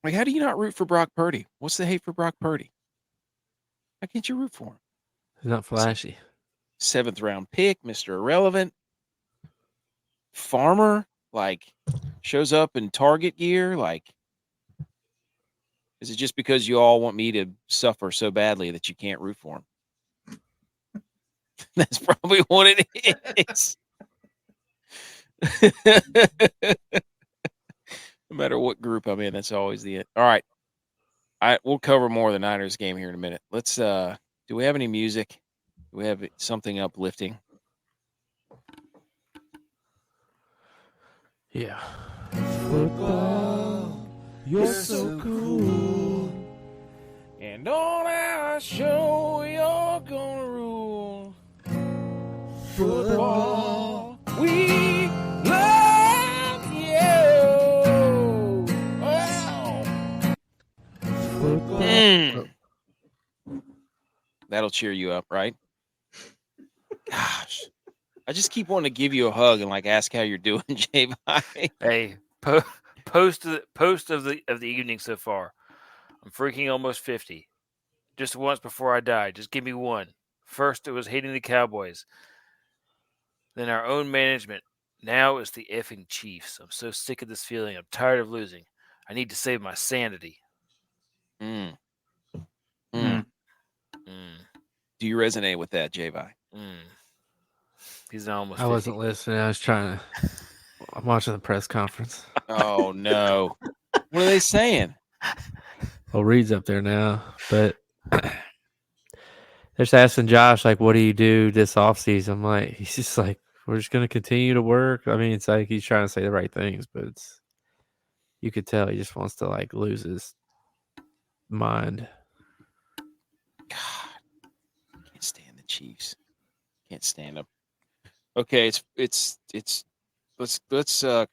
[SPEAKER 1] Like, how do you not root for Brock Purdy? What's the hate for Brock Purdy? Why can't you root for him?
[SPEAKER 3] He's not flashy.
[SPEAKER 1] 7th round pick, Mr. Irrelevant. Farmer, like, shows up in Target gear. Like, is it just because you all want me to suffer so badly that you can't root for him? That's probably what it is. No matter what group I'm in, that's always the end. All right. We'll cover more of the Niners game here in a minute. Let's do we have any music? Do we have something uplifting?
[SPEAKER 3] Yeah. Football, you're so cool.
[SPEAKER 1] And on our show, you're gonna rule. Football, we love you. Wow. Football. That'll cheer you up, right? Gosh. I just keep wanting to give you a hug and like ask how you're doing, J-Vi.
[SPEAKER 2] Hey, post of the evening so far. I'm freaking almost 50. Just once before I die. Just give me one. First, it was hating the Cowboys. Then our own management. Now it's the effing Chiefs. I'm so sick of this feeling. I'm tired of losing. I need to save my sanity.
[SPEAKER 1] Do you resonate with that, J-Vi?
[SPEAKER 2] He's almost 50.
[SPEAKER 3] I wasn't listening. I'm watching the press conference.
[SPEAKER 1] Oh, no. What are they saying?
[SPEAKER 3] Well, Reed's up there now, but they're just asking Josh, like, what do you do this offseason? I'm like, he's just like, we're just going to continue to work. I mean, it's like he's trying to say the right things, but you could tell he just wants to, like, lose his mind.
[SPEAKER 1] God, can't stand the Chiefs. Can't stand them. Okay, let's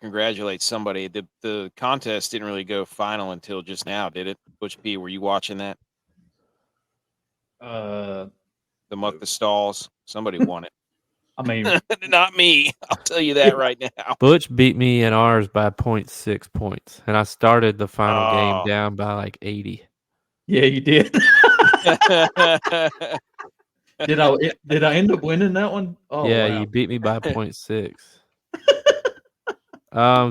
[SPEAKER 1] congratulate somebody. The contest didn't really go final until just now, did it? ButchP, were you watching that? The Muck the Stalls. Somebody won it.
[SPEAKER 4] I mean,
[SPEAKER 1] not me. I'll tell you that right now.
[SPEAKER 3] Butch beat me in ours by 0.6 points, and I started the final game down by like 80.
[SPEAKER 4] Yeah, you did. Did I end up winning that one? Oh,
[SPEAKER 3] yeah,
[SPEAKER 4] wow.
[SPEAKER 3] you beat me by 0.6.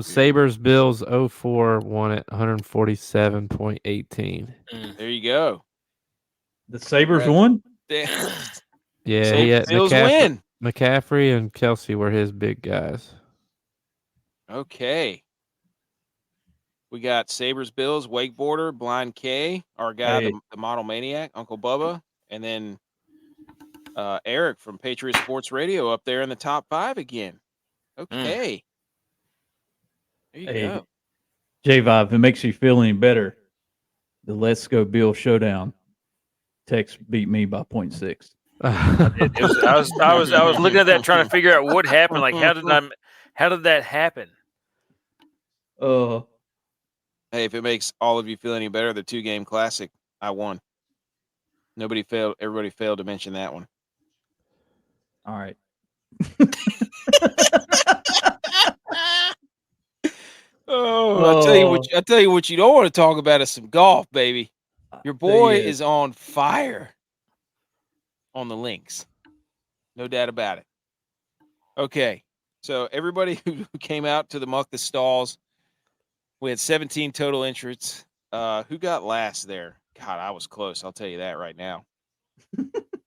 [SPEAKER 3] Sabres Bills 04 won at 147.18.
[SPEAKER 1] There you go.
[SPEAKER 4] The Sabres won?
[SPEAKER 3] Yeah,
[SPEAKER 1] Bills win.
[SPEAKER 3] McCaffrey and Kelsey were his big guys.
[SPEAKER 1] Okay. We got Sabres Bills, wakeboarder, Blind K, our guy, the model maniac, Uncle Bubba, and then Eric from Patriot Sports Radio up there in the top 5 again. Okay. There you go.
[SPEAKER 4] J-Vi, if it makes you feel any better, the Let's Go Bill Showdown Tex beat me by 0.6.
[SPEAKER 2] I was looking at that trying to figure out what happened. Like, how did that happen?
[SPEAKER 1] Hey, if it makes all of you feel any better, the 2-game classic, I won. Everybody failed to mention that one.
[SPEAKER 4] All right.
[SPEAKER 1] I tell you what you don't want to talk about is some golf, baby. Your boy is on fire on the links. No doubt about it. Okay. So everybody who came out to the Muck the Stalls, we had 17 total entrants. Who got last there? God, I was close. I'll tell you that right now.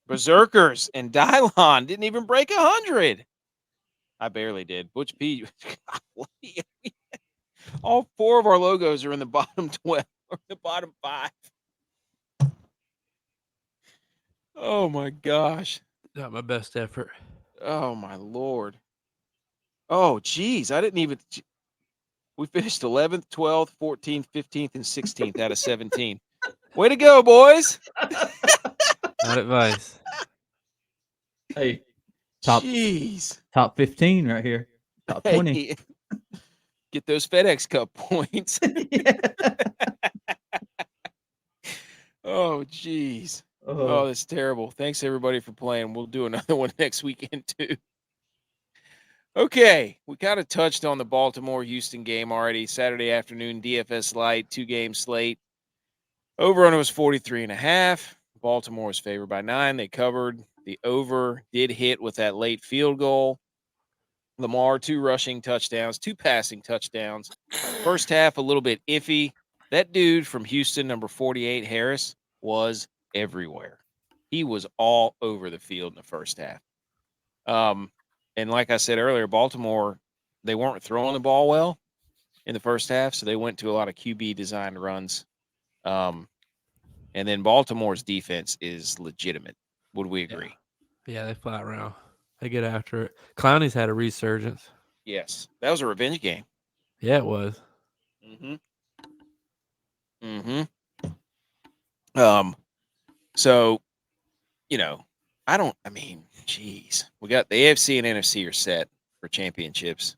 [SPEAKER 1] Berserkers and Dylon didn't even break 100. I barely did. Butch P. All 4 of our logos are in the bottom 12 or the bottom 5. Oh my gosh.
[SPEAKER 3] Not my best effort.
[SPEAKER 1] Oh my Lord. Oh geez. We finished 11th, 12th, 14th, 15th, and 16th out of 17. Way to go, boys.
[SPEAKER 3] Not advice.
[SPEAKER 4] Hey, top 15 right here. Top 20.
[SPEAKER 1] Hey, get those FedEx Cup points. Oh, geez. Oh, that's terrible. Thanks, everybody, for playing. We'll do another one next weekend, too. Okay, we kind of touched on the Baltimore-Houston game already. Saturday afternoon, DFS Light, 2-game slate. Over-under was 43.5. Baltimore was favored by 9. They covered. The over did hit with that late field goal. Lamar, 2 rushing touchdowns, 2 passing touchdowns. First half, a little bit iffy. That dude from Houston, number 48, Harris, was everywhere. He was all over the field in the first half. And like I said earlier, Baltimore, they weren't throwing the ball well. in the first half, so they went to a lot of QB designed runs. And then Baltimore's defense is legitimate. Would we agree?
[SPEAKER 3] Yeah, they fly around. They get after it. Clowney's had a resurgence.
[SPEAKER 1] Yes, that was a revenge game.
[SPEAKER 3] Yeah, it was.
[SPEAKER 1] So, geez, we got the AFC and NFC are set for championships.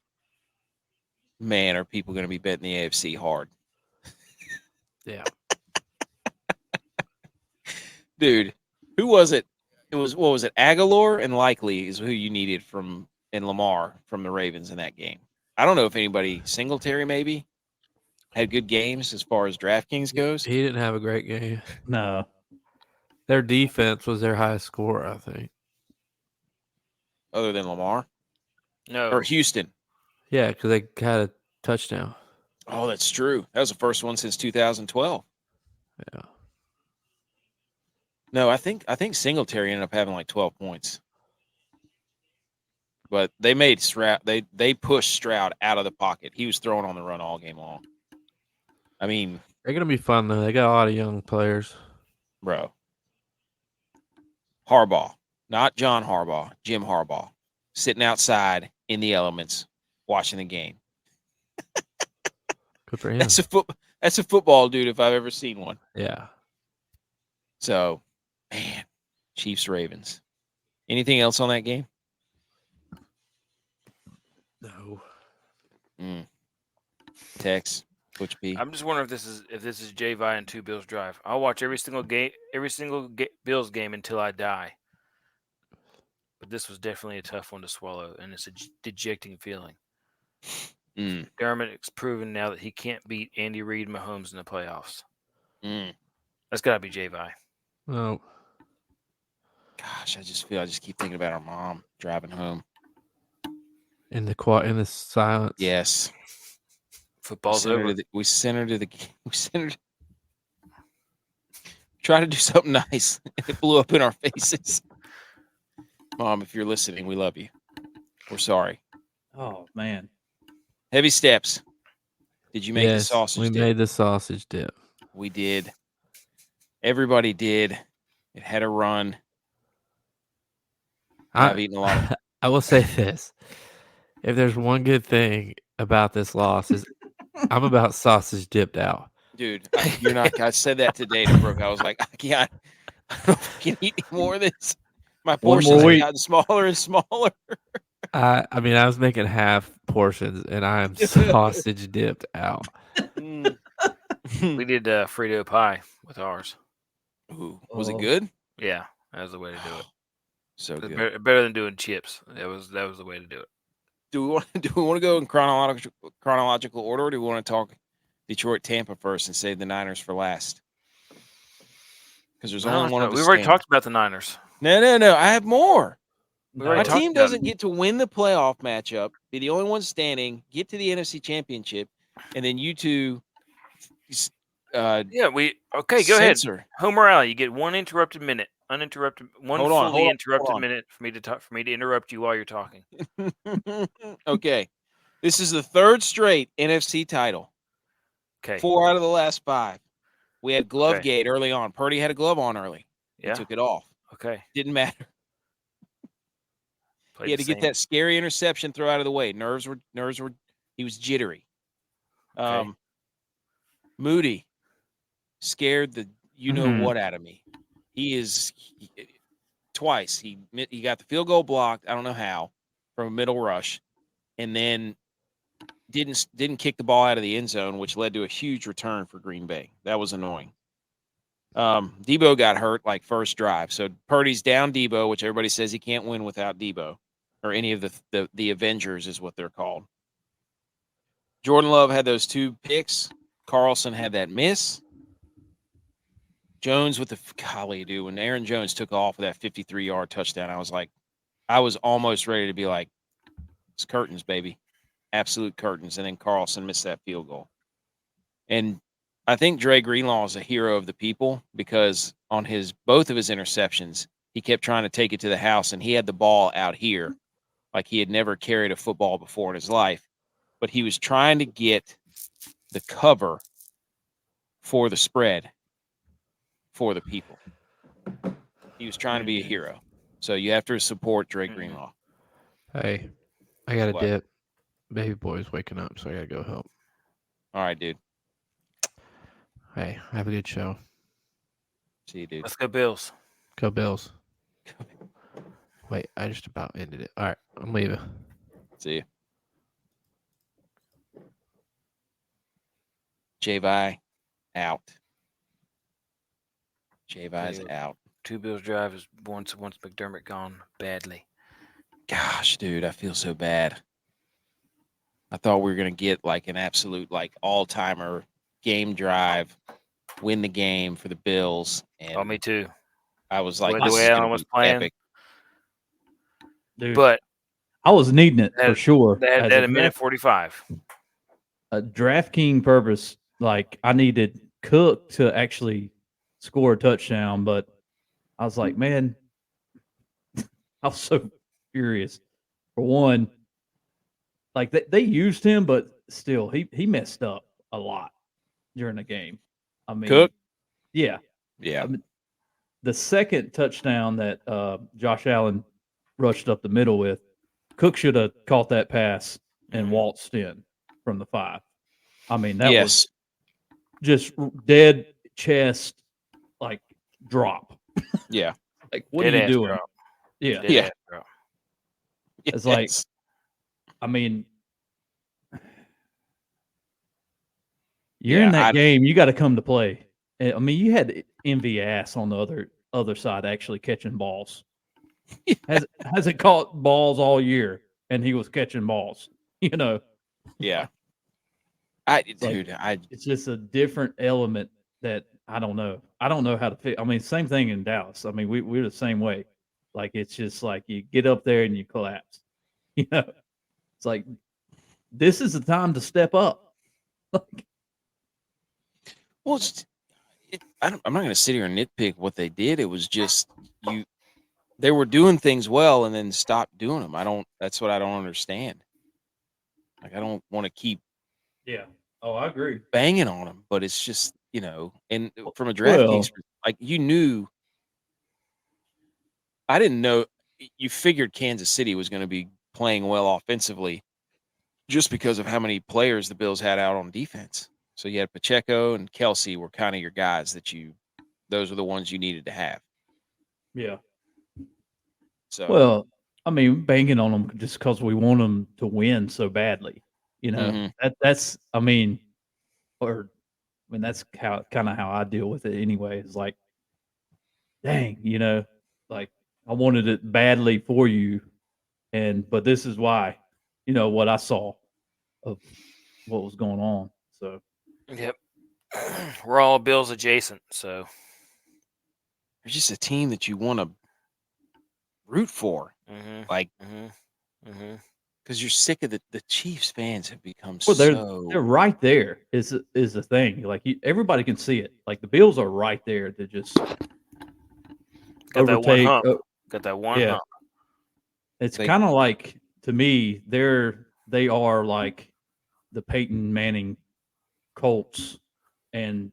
[SPEAKER 1] Man, are people going to be betting the AFC hard?
[SPEAKER 3] Yeah.
[SPEAKER 1] Dude, who was it? It was, what was it? Aguilar and Likely is who you needed and Lamar from the Ravens in that game. I don't know if anybody, Singletary maybe, had good games as far as DraftKings goes.
[SPEAKER 3] He didn't have a great game.
[SPEAKER 4] No.
[SPEAKER 3] Their defense was their highest score, I think.
[SPEAKER 1] Other than Lamar?
[SPEAKER 2] No.
[SPEAKER 1] Or Houston?
[SPEAKER 3] Yeah, because they had a touchdown.
[SPEAKER 1] Oh, that's true. That was the first one since 2012.
[SPEAKER 3] Yeah.
[SPEAKER 1] No, I think Singletary ended up having like 12 points. But they made Stroud, they pushed Stroud out of the pocket. He was throwing on the run all game long. I mean,
[SPEAKER 3] They're going to be fun, though. They got a lot of young players.
[SPEAKER 1] Bro. Harbaugh, not John Harbaugh, Jim Harbaugh, sitting outside in the elements watching the game.
[SPEAKER 3] Good for him.
[SPEAKER 1] That's a football dude if I've ever seen one.
[SPEAKER 3] Yeah.
[SPEAKER 1] So, man, Chiefs Ravens. Anything else on that game?
[SPEAKER 3] No.
[SPEAKER 1] Tex, ButchP.
[SPEAKER 2] I'm just wondering if this is J-Vi and Two Bills Drive. I'll watch every single Bills game until I die. But this was definitely a tough one to swallow, and it's a dejecting feeling. Dermott's proven now that he can't beat Andy Reid and Mahomes in the playoffs. That's got to be J-Vi.
[SPEAKER 3] No.
[SPEAKER 1] Gosh, I just keep thinking about our mom driving home.
[SPEAKER 3] In the silence.
[SPEAKER 1] Yes.
[SPEAKER 2] Football's over.
[SPEAKER 1] We sent her to the try to do something nice. It blew up in our faces. Mom, if you're listening, we love you. We're sorry.
[SPEAKER 4] Oh, man.
[SPEAKER 1] Heavy steps. Did you make the sausage dip?
[SPEAKER 3] We made the sausage dip.
[SPEAKER 1] We did. Everybody did. It had a run. I've eaten a lot of
[SPEAKER 3] I will say this. If there's one good thing about this loss is I'm about sausage dipped out.
[SPEAKER 1] Dude, you're not. I said that today to Brooke. I was like, I can't eat any more of this. My portions have gotten smaller and smaller.
[SPEAKER 3] I was making half portions, and I am sausage dipped out.
[SPEAKER 2] We did Frito pie with ours.
[SPEAKER 1] Ooh, was it good?
[SPEAKER 2] Yeah, that was the way to do it.
[SPEAKER 1] So good.
[SPEAKER 2] Better than doing chips. That was the way to do it.
[SPEAKER 1] Do we want to go in chronological order, or do we want to talk Detroit Tampa first and save the Niners for last? Because there's only one of us.
[SPEAKER 2] We've already talked about the Niners.
[SPEAKER 1] No. I have more. My team doesn't get to win the playoff matchup, be the only one standing, get to the NFC Championship, and then you two.
[SPEAKER 2] Go ahead. Home morale. You get one interrupted minute, uninterrupted, fully interrupted minute for me to interrupt you while you're talking.
[SPEAKER 1] Okay, this is the third straight NFC title.
[SPEAKER 2] Okay,
[SPEAKER 1] 4 out of the last 5. We had Glovegate early on. Purdy had a glove on early. He took it off.
[SPEAKER 2] Okay,
[SPEAKER 1] didn't matter. He had to get that scary interception throw out of the way. Nerves were. He was jittery. Moody scared the what out of me. He is twice. He got the field goal blocked. I don't know how from a middle rush, and then didn't kick the ball out of the end zone, which led to a huge return for Green Bay. That was annoying. Debo got hurt like first drive, so Purdy's down Debo, which everybody says he can't win without Debo or any of the Avengers is what they're called. Jordan Love had those 2 picks. Carlson had that miss. Jones with when Aaron Jones took off with that 53-yard touchdown, I was almost ready to be like, it's curtains, baby. Absolute curtains. And then Carlson missed that field goal. And I think Dre Greenlaw is a hero of the people because on both of his interceptions, he kept trying to take it to the house, and he had the ball out here like he had never carried a football before in his life. But he was trying to get the cover for the spread for the people. He was trying to be a hero. So you have to support Drake Greenlaw.
[SPEAKER 3] Hey, I got to
[SPEAKER 1] What?
[SPEAKER 3] dip. Baby boy's waking up, so I got to go help.
[SPEAKER 1] All right, dude.
[SPEAKER 3] Hey, have a good show.
[SPEAKER 1] See you, dude.
[SPEAKER 2] Let's go Bills.
[SPEAKER 3] Go Bills. Wait, I just about ended it. All right, I'm leaving.
[SPEAKER 1] See you. J-Vi out. J-Vi's out.
[SPEAKER 2] 2 Bills drive is once McDermott gone badly.
[SPEAKER 1] Gosh, dude, I feel so bad. I thought we were going to get like an absolute like all-timer game drive, win the game for the Bills. And
[SPEAKER 2] me too.
[SPEAKER 1] I was like,
[SPEAKER 2] The
[SPEAKER 1] this
[SPEAKER 2] way
[SPEAKER 1] is
[SPEAKER 2] Allen
[SPEAKER 1] going
[SPEAKER 2] was
[SPEAKER 1] to be
[SPEAKER 2] playing.
[SPEAKER 1] epic.
[SPEAKER 4] Dude,
[SPEAKER 2] But
[SPEAKER 4] I was needing it for sure.
[SPEAKER 2] They had a minute 45.
[SPEAKER 4] A DraftKings purpose, like I needed Cook to actually score a touchdown, but I was like, man, I was so furious. For one, like they used him, but still, he messed up a lot during the game. I mean,
[SPEAKER 1] Cook?
[SPEAKER 4] Yeah.
[SPEAKER 1] Yeah.
[SPEAKER 4] I mean, the second touchdown that Josh Allen rushed up the middle with, Cook should have caught that pass and waltzed in from the 5. I mean, that was just dead chest, like drop.
[SPEAKER 1] Yeah.
[SPEAKER 4] Like, what are you doing?
[SPEAKER 2] Drop.
[SPEAKER 4] Yeah.
[SPEAKER 1] Yeah.
[SPEAKER 2] Drop.
[SPEAKER 4] It's like, I mean, you're in that game, you got to come to play. I mean, you had Envy ass on the other side actually catching balls. Hasn't caught balls all year, and he was catching balls. You know.
[SPEAKER 1] Yeah.
[SPEAKER 4] It's just a different element that I don't know. I don't know how to fit. I mean, same thing in Dallas. I mean, we're the same way. Like it's just like you get up there and you collapse. You know, it's like this is the time to step up.
[SPEAKER 1] Well, I'm not going to sit here and nitpick what they did. It was just they were doing things well and then stopped doing them. That's what I don't understand. Like, I don't want to keep.
[SPEAKER 4] Yeah. Oh, I agree.
[SPEAKER 1] Banging on them, but it's just, and from a DraftKings, like you knew. I didn't know. You figured Kansas City was going to be playing well offensively just because of how many players the Bills had out on defense. So you had Pacheco and Kelsey were kind of your guys those are the ones you needed to have.
[SPEAKER 4] Yeah.
[SPEAKER 1] So,
[SPEAKER 4] well, I mean, banking on them just because we want them to win so badly. You know, that's, I mean, that's kind of how I deal with it anyway. It's like, dang, like I wanted it badly for you. But this is why, what I saw of what was going on. So,
[SPEAKER 2] yep. We're all Bills adjacent. So,
[SPEAKER 1] there's just a team that you want to root for. Like, because you're sick of the Chiefs fans have become
[SPEAKER 4] they're right there is the thing. Like everybody can see it. Like the Bills are right there to just overtake.
[SPEAKER 2] Got that one hump.
[SPEAKER 4] It's kind of like, to me, they are like the Peyton Manning Colts, and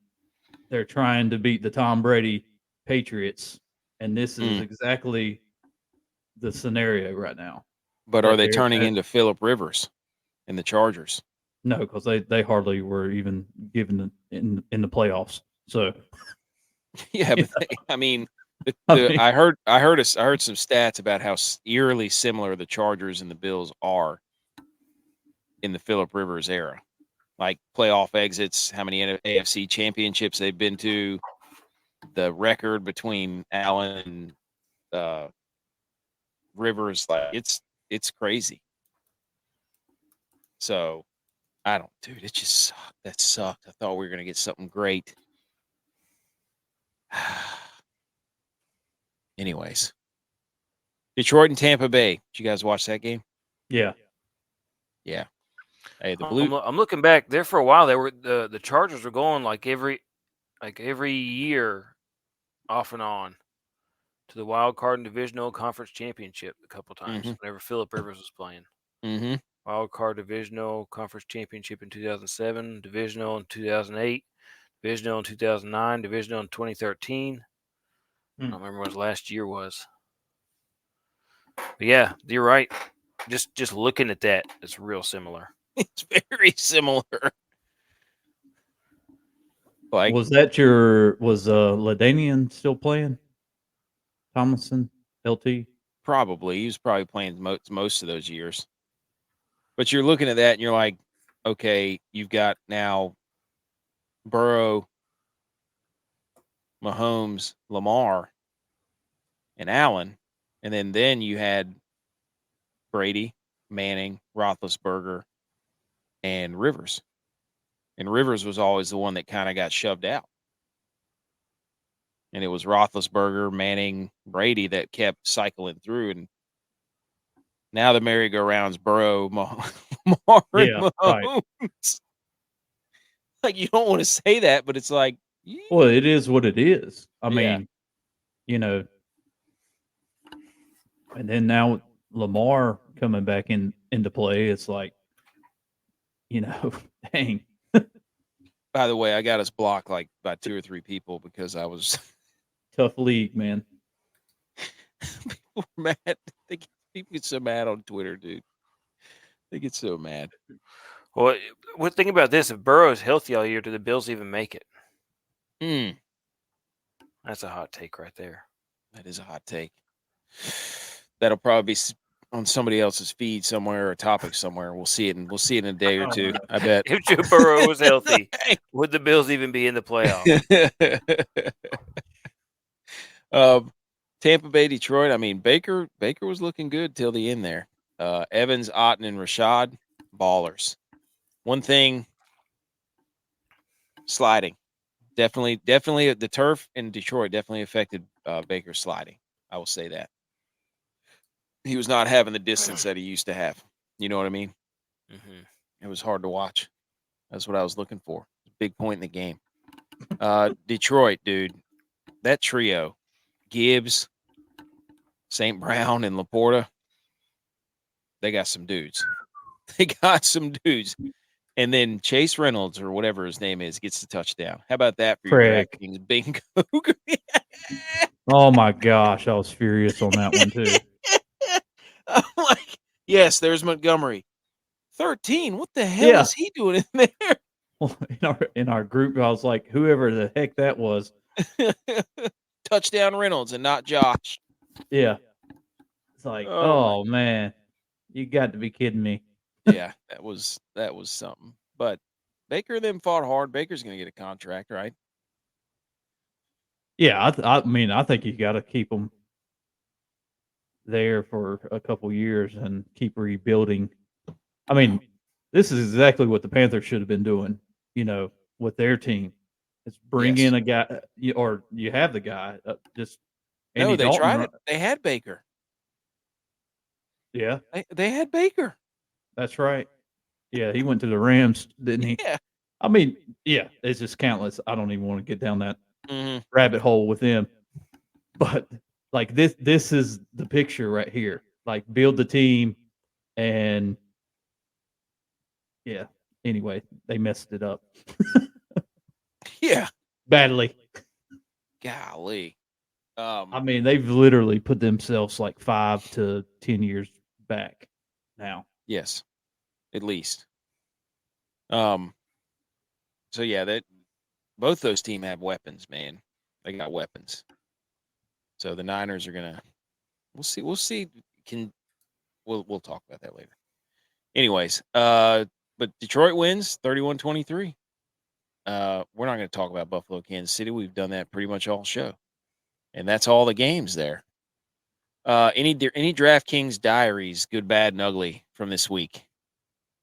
[SPEAKER 4] they're trying to beat the Tom Brady Patriots, and this is exactly the scenario right now.
[SPEAKER 1] But are they turning into Phillip Rivers and the Chargers?
[SPEAKER 4] No, because they hardly were even given in the playoffs. So,
[SPEAKER 1] yeah, but I mean, I heard some stats about how eerily similar the Chargers and the Bills are in the Phillip Rivers era, like playoff exits, how many AFC championships they've been to, the record between Allen and Rivers, like it's crazy. So dude, it just sucked. That sucked. I thought we were gonna get something great. Anyways, Detroit and Tampa Bay. Did you guys watch that game?
[SPEAKER 4] Yeah.
[SPEAKER 1] Yeah. Hey, the Blue.
[SPEAKER 2] I'm looking back there for a while. They were the Chargers were going like every year, off and on, to the wild card and divisional conference championship a couple times. Whenever Phillip Rivers was playing. Wild card divisional conference championship in 2007, divisional in 2008, divisional in 2009, divisional in 2013. I don't remember what his last year was. But yeah, you're right. Just looking at that, it's real similar.
[SPEAKER 1] It's very similar.
[SPEAKER 4] Like, was LaDainian still playing? Tomlinson, LT?
[SPEAKER 1] Probably. He was probably playing most of those years. But you're looking at that and you're like, okay, you've got now Burrow, Mahomes, Lamar, and Allen. And then you had Brady, Manning, Roethlisberger, and Rivers. And Rivers was always the one that kind of got shoved out. And it was Roethlisberger, Manning, Brady that kept cycling through. And now the merry-go-round's Burrow, Lamar, and Mahomes. Right. Like, you don't want to say that, but it's like,
[SPEAKER 4] well, it is what it is. I mean, and then now Lamar coming back into play, it's like, dang.
[SPEAKER 1] By the way, I got us blocked like by 2 or 3 people because I was
[SPEAKER 2] tough league, man.
[SPEAKER 1] People are mad. People get so mad on Twitter, dude. They get so mad.
[SPEAKER 2] Well, think about this: if Burrow is healthy all year, do the Bills even make it? That's a hot take right there.
[SPEAKER 1] That is a hot take. That'll probably be on somebody else's feed somewhere or a topic somewhere. We'll see it in a day or two. I bet.
[SPEAKER 2] If Joe Burrow was healthy, would the Bills even be in the playoffs?
[SPEAKER 1] Tampa Bay, Detroit. I mean, Baker was looking good till the end there. Evans, Otten, and Rashad, ballers. One thing, sliding. Definitely the turf in Detroit definitely affected Baker's sliding. I will say that. He was not having the distance that he used to have. You know what I mean?
[SPEAKER 2] Mm-hmm.
[SPEAKER 1] It was hard to watch. That's what I was looking for. Big point in the game. Detroit, dude. That trio, Gibbs, St. Brown, and Laporta, they got some dudes. And then Chase Reynolds, or whatever his name is, gets the touchdown. How about that for your DraftKings bingo?
[SPEAKER 4] Oh, my gosh. I was furious on that one, too.
[SPEAKER 1] I'm like, yes, there's Montgomery. 13. What the hell is he doing in there?
[SPEAKER 4] Well, in our group, I was like, whoever the heck that was.
[SPEAKER 1] Touchdown Reynolds and not Josh.
[SPEAKER 4] Yeah. It's like, oh man, you got to be kidding me.
[SPEAKER 1] Yeah, that was something. But Baker and them fought hard. Baker's going to get a contract, right?
[SPEAKER 4] Yeah, I mean, I think you got to keep them there for a couple years and keep rebuilding. I mean, this is exactly what the Panthers should have been doing, with their team. It's bring in a guy, or you have the guy. Just
[SPEAKER 1] no, they tried it. They had Baker.
[SPEAKER 4] Yeah,
[SPEAKER 1] they had Baker.
[SPEAKER 4] That's right. Yeah, he went to the Rams, didn't he?
[SPEAKER 1] Yeah.
[SPEAKER 4] I mean, yeah, it's just countless. I don't even want to get down that rabbit hole with them. But like this is the picture right here. Like build the team, and yeah. Anyway, they messed it up.
[SPEAKER 1] Yeah,
[SPEAKER 4] badly.
[SPEAKER 1] Golly.
[SPEAKER 4] I mean, they've literally put themselves like 5 to 10 years back now.
[SPEAKER 1] Yes, at least. So yeah, that both those teams have weapons, man. They got weapons. So the Niners are gonna. We'll see. We'll talk about that later. Anyways, but Detroit wins 31-23. We're not going to talk about Buffalo, Kansas City. We've done that pretty much all show, and that's all the games there. Any DraftKings diaries, good, bad, and ugly from this week?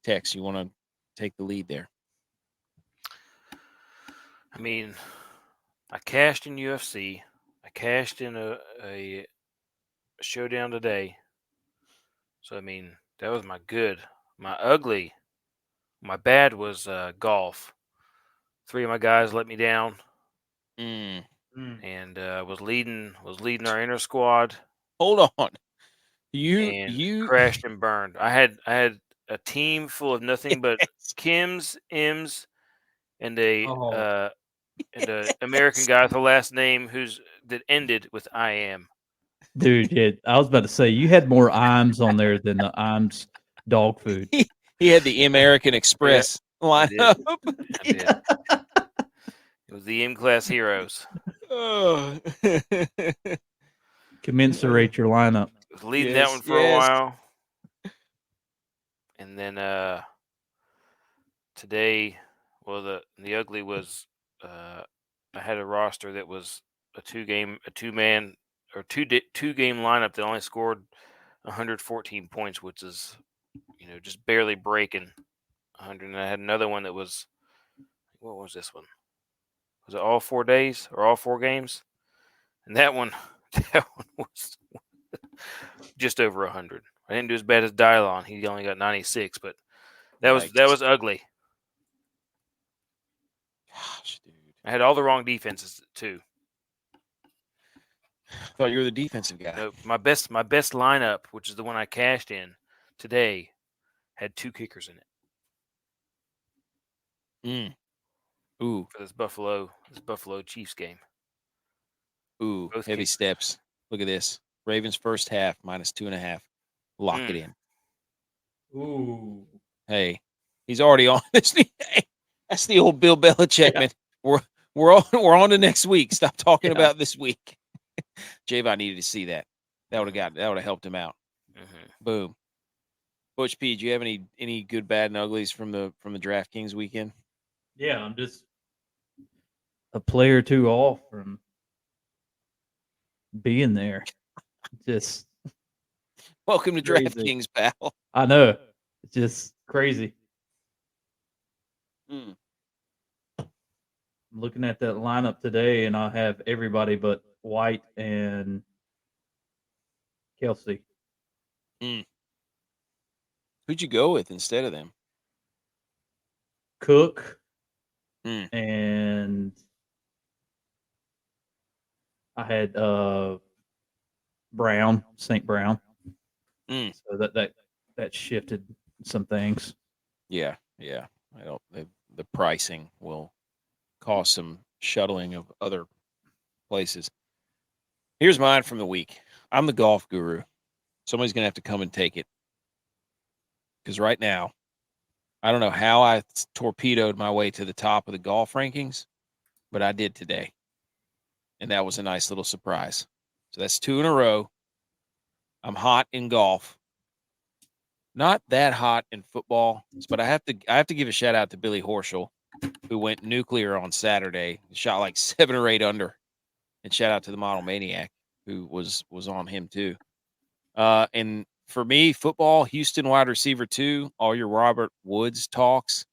[SPEAKER 1] Tex, you want to take the lead there?
[SPEAKER 2] I mean, I cashed in UFC. I cashed in a showdown today. So, I mean, that was my good. My ugly, my bad was golf. 3 of my guys let me down. And was leading our inner squad.
[SPEAKER 1] Hold on. You
[SPEAKER 2] crashed and burned. I had a team full of nothing but Kims, M's, and a American guy with a last name that ended with I am.
[SPEAKER 4] Dude, yeah, I was about to say you had more Iams on there than the Iams dog food.
[SPEAKER 1] He had the American Express lineup.
[SPEAKER 2] I did. It was the M-class heroes.
[SPEAKER 1] Oh.
[SPEAKER 4] Commensurate your lineup.
[SPEAKER 2] Was leading that one for a while. And then today, well, the ugly was I had a roster that was a two-game lineup that only scored 114 points, which is just barely breaking 100. And I had another one that was, what was this one? Was it all 4 days or all 4 games? And that one was just over 100. I didn't do as bad as Dylon. He only got 96, but that was ugly.
[SPEAKER 1] Gosh, dude.
[SPEAKER 2] I had all the wrong defenses too.
[SPEAKER 1] Thought you were the defensive guy.
[SPEAKER 2] No, my best lineup, which is the one I cashed in today, had 2 kickers in it.
[SPEAKER 1] Ooh.
[SPEAKER 2] For this Buffalo Chiefs game.
[SPEAKER 1] Ooh, both heavy kickers. Steps. Look at this. Ravens first half -2.5. Lock it in.
[SPEAKER 4] Ooh.
[SPEAKER 1] Hey, he's already on this. That's the old Bill Belichick, man. We're on to next week. Stop talking about this week. Javon needed to see that. That would have helped him out.
[SPEAKER 2] Mm-hmm.
[SPEAKER 1] Boom. Butch P, do you have any good, bad, and uglies from the DraftKings weekend?
[SPEAKER 4] Yeah, I'm just a player or two off from being there. Just
[SPEAKER 1] welcome to DraftKings, pal.
[SPEAKER 4] I know. It's just crazy. I'm looking at that lineup today, and I have everybody but White and Kelsey.
[SPEAKER 1] Who'd you go with instead of them?
[SPEAKER 4] Cook. And I had Brown, St. Brown. So that shifted some things.
[SPEAKER 1] Yeah. I don't. The pricing will cause some shuttling of other places. Here's mine from the week. I'm the golf guru. Somebody's gonna have to come and take it because right now, I don't know how I torpedoed my way to the top of the golf rankings, but I did today, and that was a nice little surprise. So that's 2 in a row. I'm hot in golf. Not that hot in football, but I have to give a shout out to Billy Horschel, who went nuclear on Saturday, shot like 7 or 8 under, and shout out to the Model Maniac who was on him too. And for me, football, Houston wide receiver 2, all your Robert Woods talks.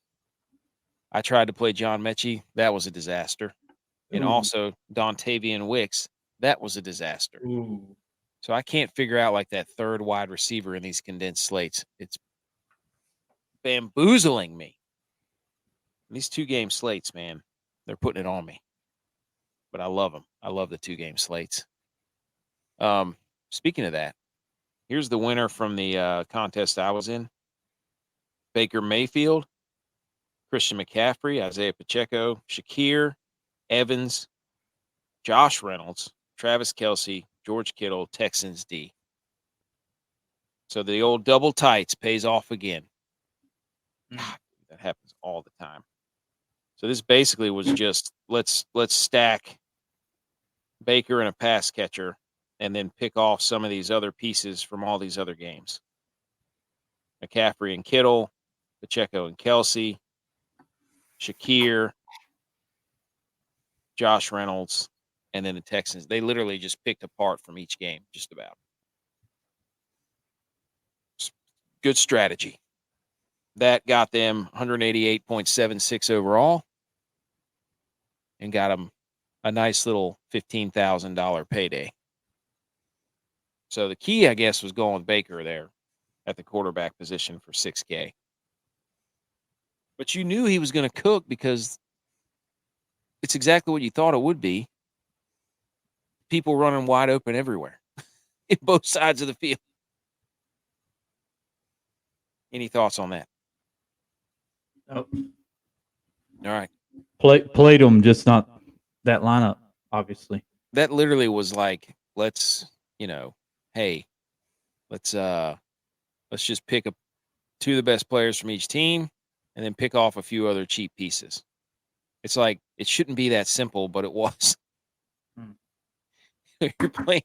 [SPEAKER 1] I tried to play John Mechie. That was a disaster. And also Dontavian Wicks. That was a disaster.
[SPEAKER 4] Ooh.
[SPEAKER 1] So I can't figure out like that third wide receiver in these condensed slates. It's bamboozling me. These 2-game slates, man, they're putting it on me. But I love them. I love the 2-game slates. Speaking of that, here's the winner from the contest I was in. Baker Mayfield, Christian McCaffrey, Isaiah Pacheco, Shakir, Evans, Josh Reynolds, Travis Kelce, George Kittle, Texans D. So the old double tights pays off again. That happens all the time. So this basically was just let's stack Baker and a pass catcher and then pick off some of these other pieces from all these other games. McCaffrey and Kittle, Pacheco and Kelce, Shakir, Josh Reynolds, and then the Texans. They literally just picked apart from each game, just about. Good strategy. That got them 188.76 overall and got them a nice little $15,000 payday. So the key, I guess, was going with Baker there at the quarterback position for $6K. But you knew he was going to cook because it's exactly what you thought it would be. People running wide open everywhere in both sides of the field. Any thoughts on that?
[SPEAKER 4] Oh.
[SPEAKER 1] All right.
[SPEAKER 4] Played them, just not that lineup, obviously.
[SPEAKER 1] That literally was like, let's, hey, let's just pick up 2 of the best players from each team and then pick off a few other cheap pieces. It's like, it shouldn't be that simple, but it was. You're playing.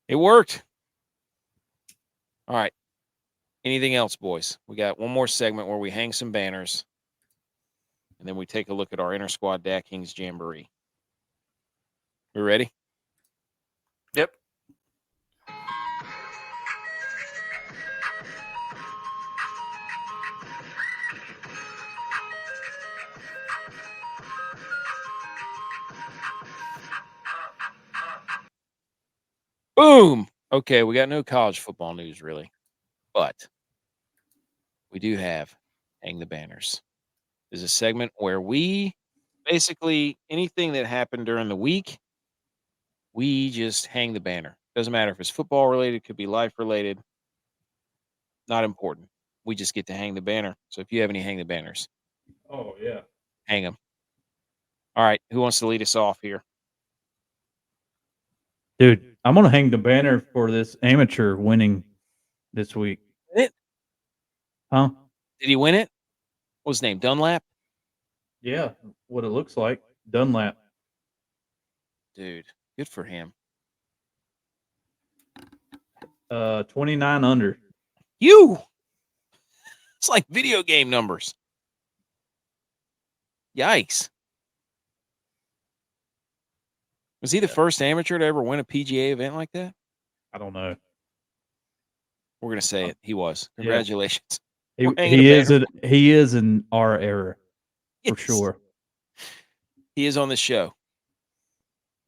[SPEAKER 1] It worked. All right. Anything else, boys? We got one more segment where we hang some banners, and then we take a look at our inter-squad DraftKings Jamboree. We ready?
[SPEAKER 2] Yep.
[SPEAKER 1] Boom. Okay, we got no college football news, really, but we do have Hang the Banners. This is a segment where we basically, anything that happened during the week, we just hang the banner. Doesn't matter if it's football related, could be life related. Not important. We just get to hang the banner. So if you have any hang the banners,
[SPEAKER 4] Oh, yeah.
[SPEAKER 1] hang them. All right, who wants to lead us off here?
[SPEAKER 4] Dude, I'm going to hang the banner for this amateur winning this week.
[SPEAKER 1] It?
[SPEAKER 4] Huh?
[SPEAKER 1] Did he win it? What was his name? Dunlap?
[SPEAKER 4] Yeah, what it looks like. Dunlap.
[SPEAKER 1] Dude, good for him.
[SPEAKER 4] 29 under.
[SPEAKER 1] You! It's like video game numbers. Yikes. Was he the first amateur to ever win a PGA event like that?
[SPEAKER 4] I don't know.
[SPEAKER 1] We're going to say it. He was.
[SPEAKER 4] Yeah.
[SPEAKER 1] Congratulations.
[SPEAKER 4] He is in our era, for
[SPEAKER 1] Yes.
[SPEAKER 4] sure.
[SPEAKER 1] He is on the show.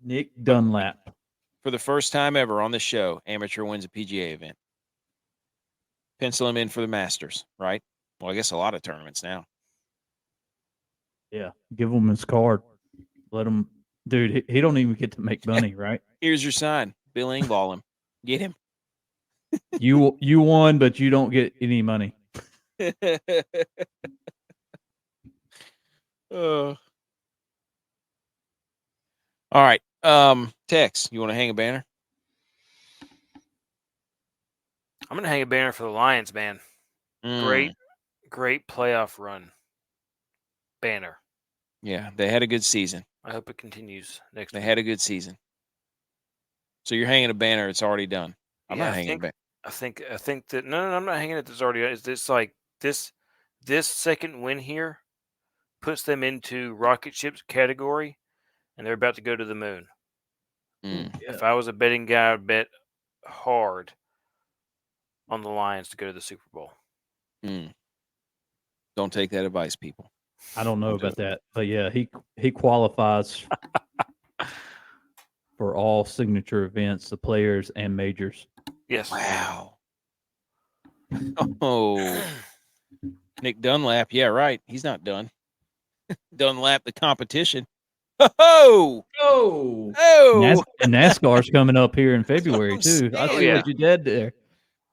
[SPEAKER 4] Nick Dunlap.
[SPEAKER 1] For the first time ever on the show, amateur wins a PGA event. Pencil him in for the Masters, right? Well, I guess a lot of tournaments now.
[SPEAKER 4] Yeah, give him his card. Let him, dude. He don't even get to make money, right?
[SPEAKER 1] Here's your sign. Bill Engvall him. Get him.
[SPEAKER 4] You won, but you don't get any money.
[SPEAKER 1] All right. Tex, you want to hang a banner?
[SPEAKER 2] I'm going to hang a banner for the Lions, man. Great playoff run. Banner.
[SPEAKER 1] Yeah, they had a good season.
[SPEAKER 2] I hope it continues next
[SPEAKER 1] They
[SPEAKER 2] week.
[SPEAKER 1] had a good season. So you're hanging a banner. It's already done. I'm not hanging a banner.
[SPEAKER 2] I think that no, I'm not hanging it. It's already. It's like this second win here puts them into rocket ships category, and they're about to go to the moon.
[SPEAKER 1] Yeah.
[SPEAKER 2] If I was a betting guy, I'd bet hard on the Lions to go to the Super Bowl.
[SPEAKER 1] Don't take that advice, people.
[SPEAKER 4] I don't know about that, but yeah, he qualifies for all signature events, the players and majors.
[SPEAKER 2] Yes.
[SPEAKER 1] Wow. Oh, Nick Dunlap. Yeah, right. He's not done. Dunlap, the competition. Oh,
[SPEAKER 4] NASCAR's coming up here in February too. I see what you did there.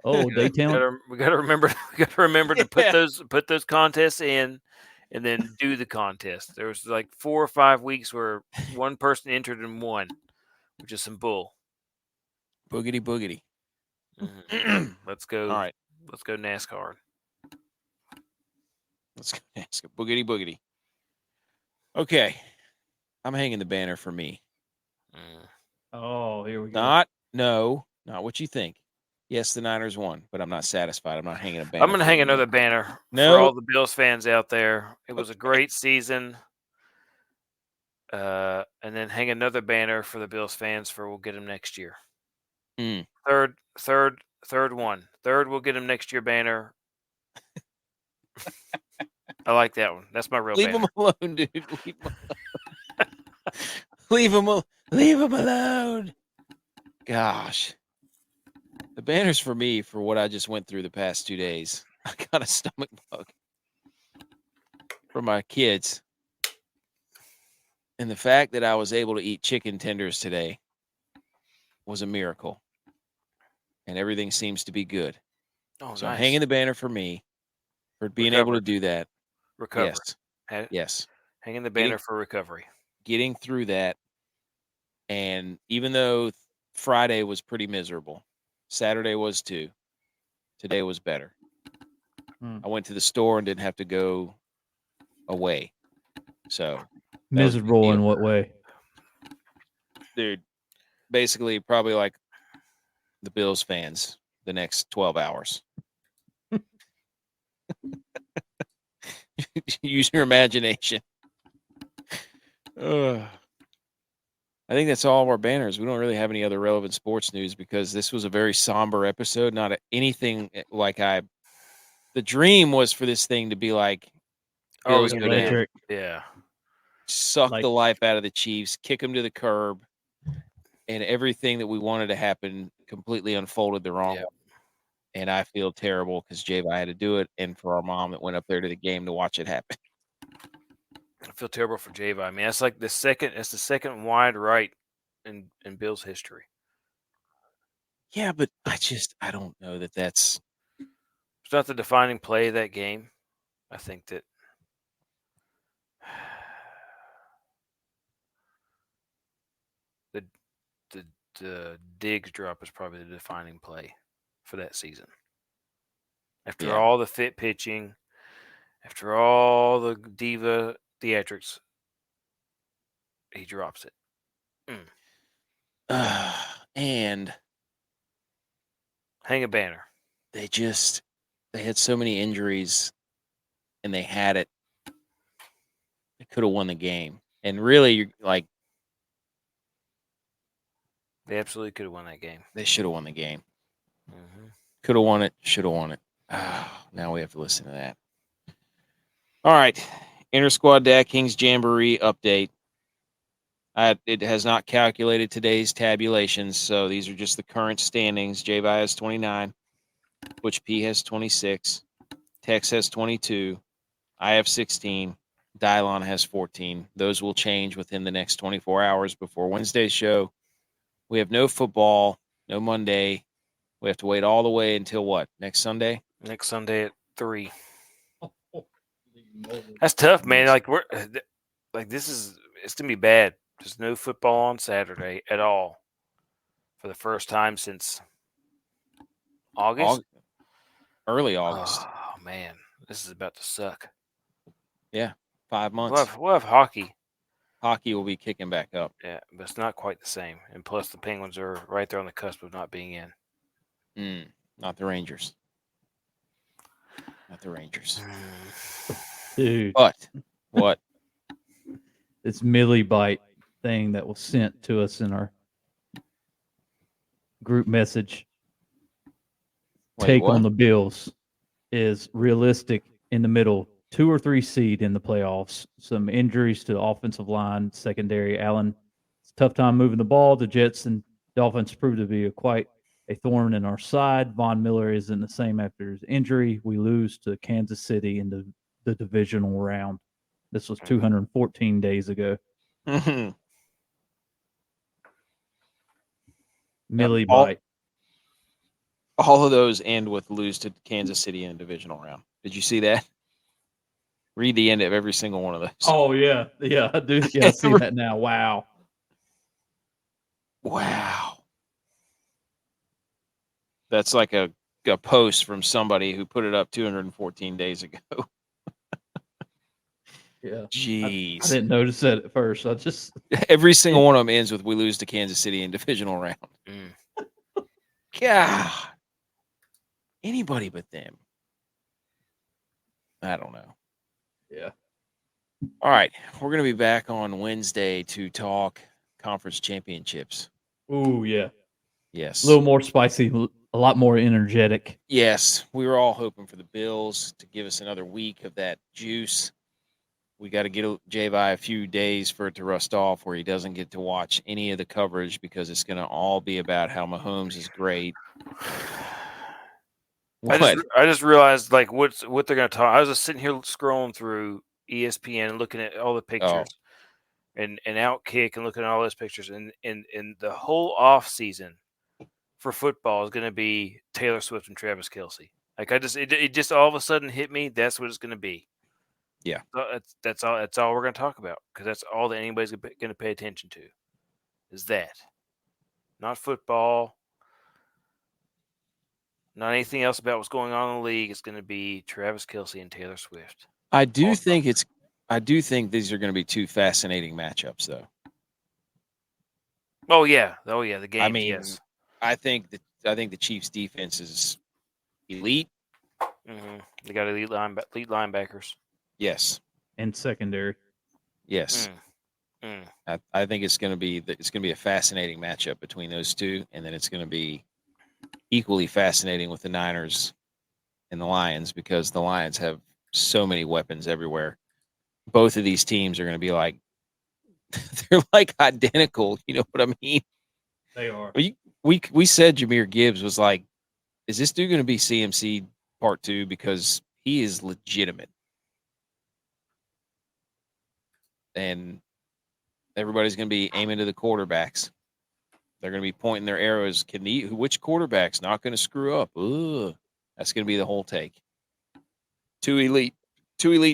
[SPEAKER 4] Oh, Daytona.
[SPEAKER 2] We got to remember. We got to remember to put those contests in, and then do the contest. There was like 4 or 5 weeks where one person entered and won, which is some bull.
[SPEAKER 1] Boogity boogity.
[SPEAKER 2] Mm-hmm. Let's go.
[SPEAKER 1] All right.
[SPEAKER 2] Let's go NASCAR.
[SPEAKER 1] Let's go NASCAR. Boogity boogity. Okay. I'm hanging the banner for me.
[SPEAKER 4] Oh, here we go.
[SPEAKER 1] Not what you think. Yes, the Niners won, but I'm not satisfied. I'm not hanging a banner.
[SPEAKER 2] I'm going to hang another banner for all the Bills fans out there. It was a great season. And then hang another banner for the Bills fans for we'll get them next year. Third one. Third, we'll get them next year banner. I like that one. That's my real banner.
[SPEAKER 1] Leave them alone, dude. Leave them alone. Gosh. The banner's for me for what I just went through the past 2 days. I got a stomach bug for my kids. And the fact that I was able to eat chicken tenders today was a miracle. And everything seems to be good.
[SPEAKER 2] Oh,
[SPEAKER 1] So
[SPEAKER 2] nice.
[SPEAKER 1] I'm hanging the banner for me for being able to do that.
[SPEAKER 2] Recover.
[SPEAKER 1] Yes. Yes.
[SPEAKER 2] Hanging the banner for recovery.
[SPEAKER 1] Getting through that. And even though Friday was pretty miserable, Saturday was too. Today was better. I went to the store and didn't have to go away. So
[SPEAKER 4] miserable in what way?
[SPEAKER 1] Dude, basically probably like the Bills fans the next 12 hours. Use your imagination. I think that's all of our banners. We don't really have any other relevant sports news because this was a very somber episode. Not anything like the dream was for this thing to be like Bills go down, suck the life out of the Chiefs, kick them to the curb, and everything that we wanted to happen completely unfolded the wrong way. And I feel terrible because J-Vi had to do it, and for our mom that went up there to the game to watch it happen.
[SPEAKER 2] I feel terrible for J-Vi. I mean, that's like the second wide right in Bill's history.
[SPEAKER 1] Yeah, but I don't know that that's.
[SPEAKER 2] It's not the defining play of that game. I think that the Diggs drop is probably the defining play for that season. After all the fit pitching, after all the diva theatrics, he drops it.
[SPEAKER 1] And
[SPEAKER 2] hang a banner.
[SPEAKER 1] They had so many injuries, and they had it. They could have won the game, and really, you're like,
[SPEAKER 2] they absolutely could have won that game.
[SPEAKER 1] They should have won the game.
[SPEAKER 2] Mm-hmm.
[SPEAKER 1] Could have won it. Should have won it. Now we have to listen to that. All right, Inter-Squad DraftKings Jamboree update. It has not calculated today's tabulations, so these are just the current standings. J-Vi has 29. ButchP has 26. Tex has 22. I have 16. Dylon has 14. Those will change within the next 24 hours before Wednesday's show. We have no football, no Monday. We have to wait all the way until what? Next Sunday?
[SPEAKER 2] Next Sunday at 3. That's tough, man. It's gonna be bad. There's no football on Saturday at all for the first time since August.
[SPEAKER 1] Early August.
[SPEAKER 2] Oh man, this is about to suck.
[SPEAKER 1] Yeah, 5 months.
[SPEAKER 2] We'll have hockey.
[SPEAKER 1] Hockey will be kicking back up.
[SPEAKER 2] Yeah, but it's not quite the same. And plus, the Penguins are right there on the cusp of not being in.
[SPEAKER 1] Not the Rangers. Not the Rangers.
[SPEAKER 4] Dude.
[SPEAKER 1] But what?
[SPEAKER 4] This Millie Bite thing that was sent to us in our group message. Take on the Bills is realistic in the middle. 2 or 3 seed in the playoffs. Some injuries to the offensive line, secondary. Allen, it's a tough time moving the ball. The Jets and Dolphins proved to be quite a thorn in our side. Von Miller isn't the same after his injury. We lose to Kansas City in the divisional round. This was 214 days ago. Millie Bite.
[SPEAKER 1] All of those end with lose to Kansas City in a divisional round. Did you see that? Read the end of every single one of those.
[SPEAKER 4] Oh, yeah. Yeah, I do. Yeah, I see that now. Wow.
[SPEAKER 1] That's like a post from somebody who put it up 214 days ago.
[SPEAKER 4] Yeah.
[SPEAKER 1] Jeez.
[SPEAKER 4] I didn't notice that at first. I just
[SPEAKER 1] every single one of them ends with we lose to Kansas City in divisional round. God. Anybody but them. I don't know.
[SPEAKER 4] Yeah.
[SPEAKER 1] All right. We're going to be back on Wednesday to talk conference championships.
[SPEAKER 4] Ooh, yeah.
[SPEAKER 1] Yes.
[SPEAKER 4] A little more spicy, a lot more energetic.
[SPEAKER 1] Yes. We were all hoping for the Bills to give us another week of that juice. We got to get J-Vi a few days for it to rust off where he doesn't get to watch any of the coverage because it's going to all be about how Mahomes is great.
[SPEAKER 2] I just realized what they're going to talk. I was just sitting here scrolling through ESPN and looking at all the pictures and Outkick and looking at all those pictures and the whole off season for football is going to be Taylor Swift and Travis Kelce. Like it just all of a sudden hit me. That's what it's going to be.
[SPEAKER 1] Yeah,
[SPEAKER 2] that's all. That's all we're going to talk about because that's all that anybody's going to pay attention to. Is that not football? Not anything else about what's going on in the league. It's going to be Travis Kelce and Taylor Swift.
[SPEAKER 1] I do think these are going to be two fascinating matchups, though.
[SPEAKER 2] Oh yeah, the game.
[SPEAKER 1] I mean,
[SPEAKER 2] yes.
[SPEAKER 1] I think the Chiefs' defense is elite.
[SPEAKER 2] Mm-hmm. They got elite linebackers.
[SPEAKER 1] Yes,
[SPEAKER 4] and secondary.
[SPEAKER 1] Yes, I think it's going to be a fascinating matchup between those two, and then it's going to be equally fascinating with the Niners and the Lions because the Lions have so many weapons everywhere. Both of these teams are going to be like they're like identical. You know what I mean?
[SPEAKER 4] They are.
[SPEAKER 1] We said Jahmyr Gibbs was like, is this dude going to be CMC Part 2 because he is legitimate, and everybody's going to be aiming to the quarterbacks. They're going to be pointing their arrows. Which quarterback's not going to screw up? Ugh. That's going to be the whole take. Two elite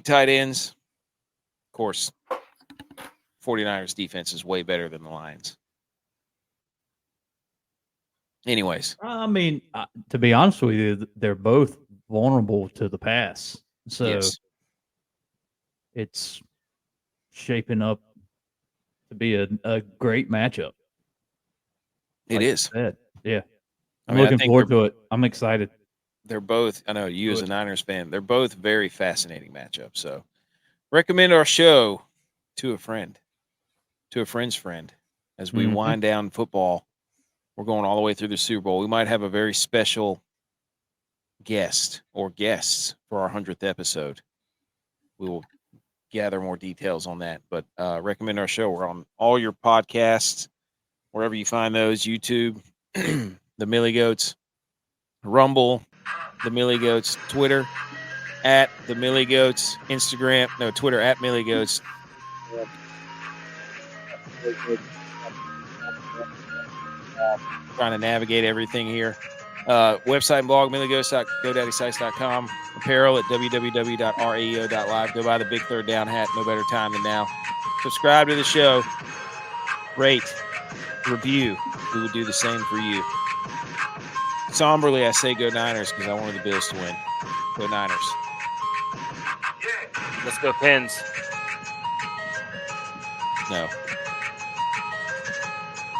[SPEAKER 1] tight ends. Of course, 49ers defense is way better than the Lions. Anyways.
[SPEAKER 4] I mean, to be honest with you, they're both vulnerable to the pass. So
[SPEAKER 1] yes.
[SPEAKER 4] It's shaping up to be a great matchup.
[SPEAKER 1] It is.
[SPEAKER 4] Yeah. I'm looking forward to it. I'm excited.
[SPEAKER 1] They're both, I know you as a Niners fan, they're both very fascinating matchups. So recommend our show to a friend, to a friend's friend, as we wind down football. We're going all the way through the Super Bowl. We might have a very special guest or guests for our 100th episode. We will gather more details on that, but recommend our show. We're on all your podcasts, wherever you find those, YouTube, the Millie Goats, Rumble, the Millie Goats, Twitter, at the Millie Goats, Twitter, at Millie Goats. Trying to navigate everything here. Website and blog, milliegoats.godaddysites.com. Apparel at www.reo.live. Go buy the big third down hat. No better time than now. Subscribe to the show. Rate. Review. We would do the same for you. Somberly, I say go Niners because I wanted the Bills to win. Go Niners.
[SPEAKER 2] Let's go Pens.
[SPEAKER 1] No.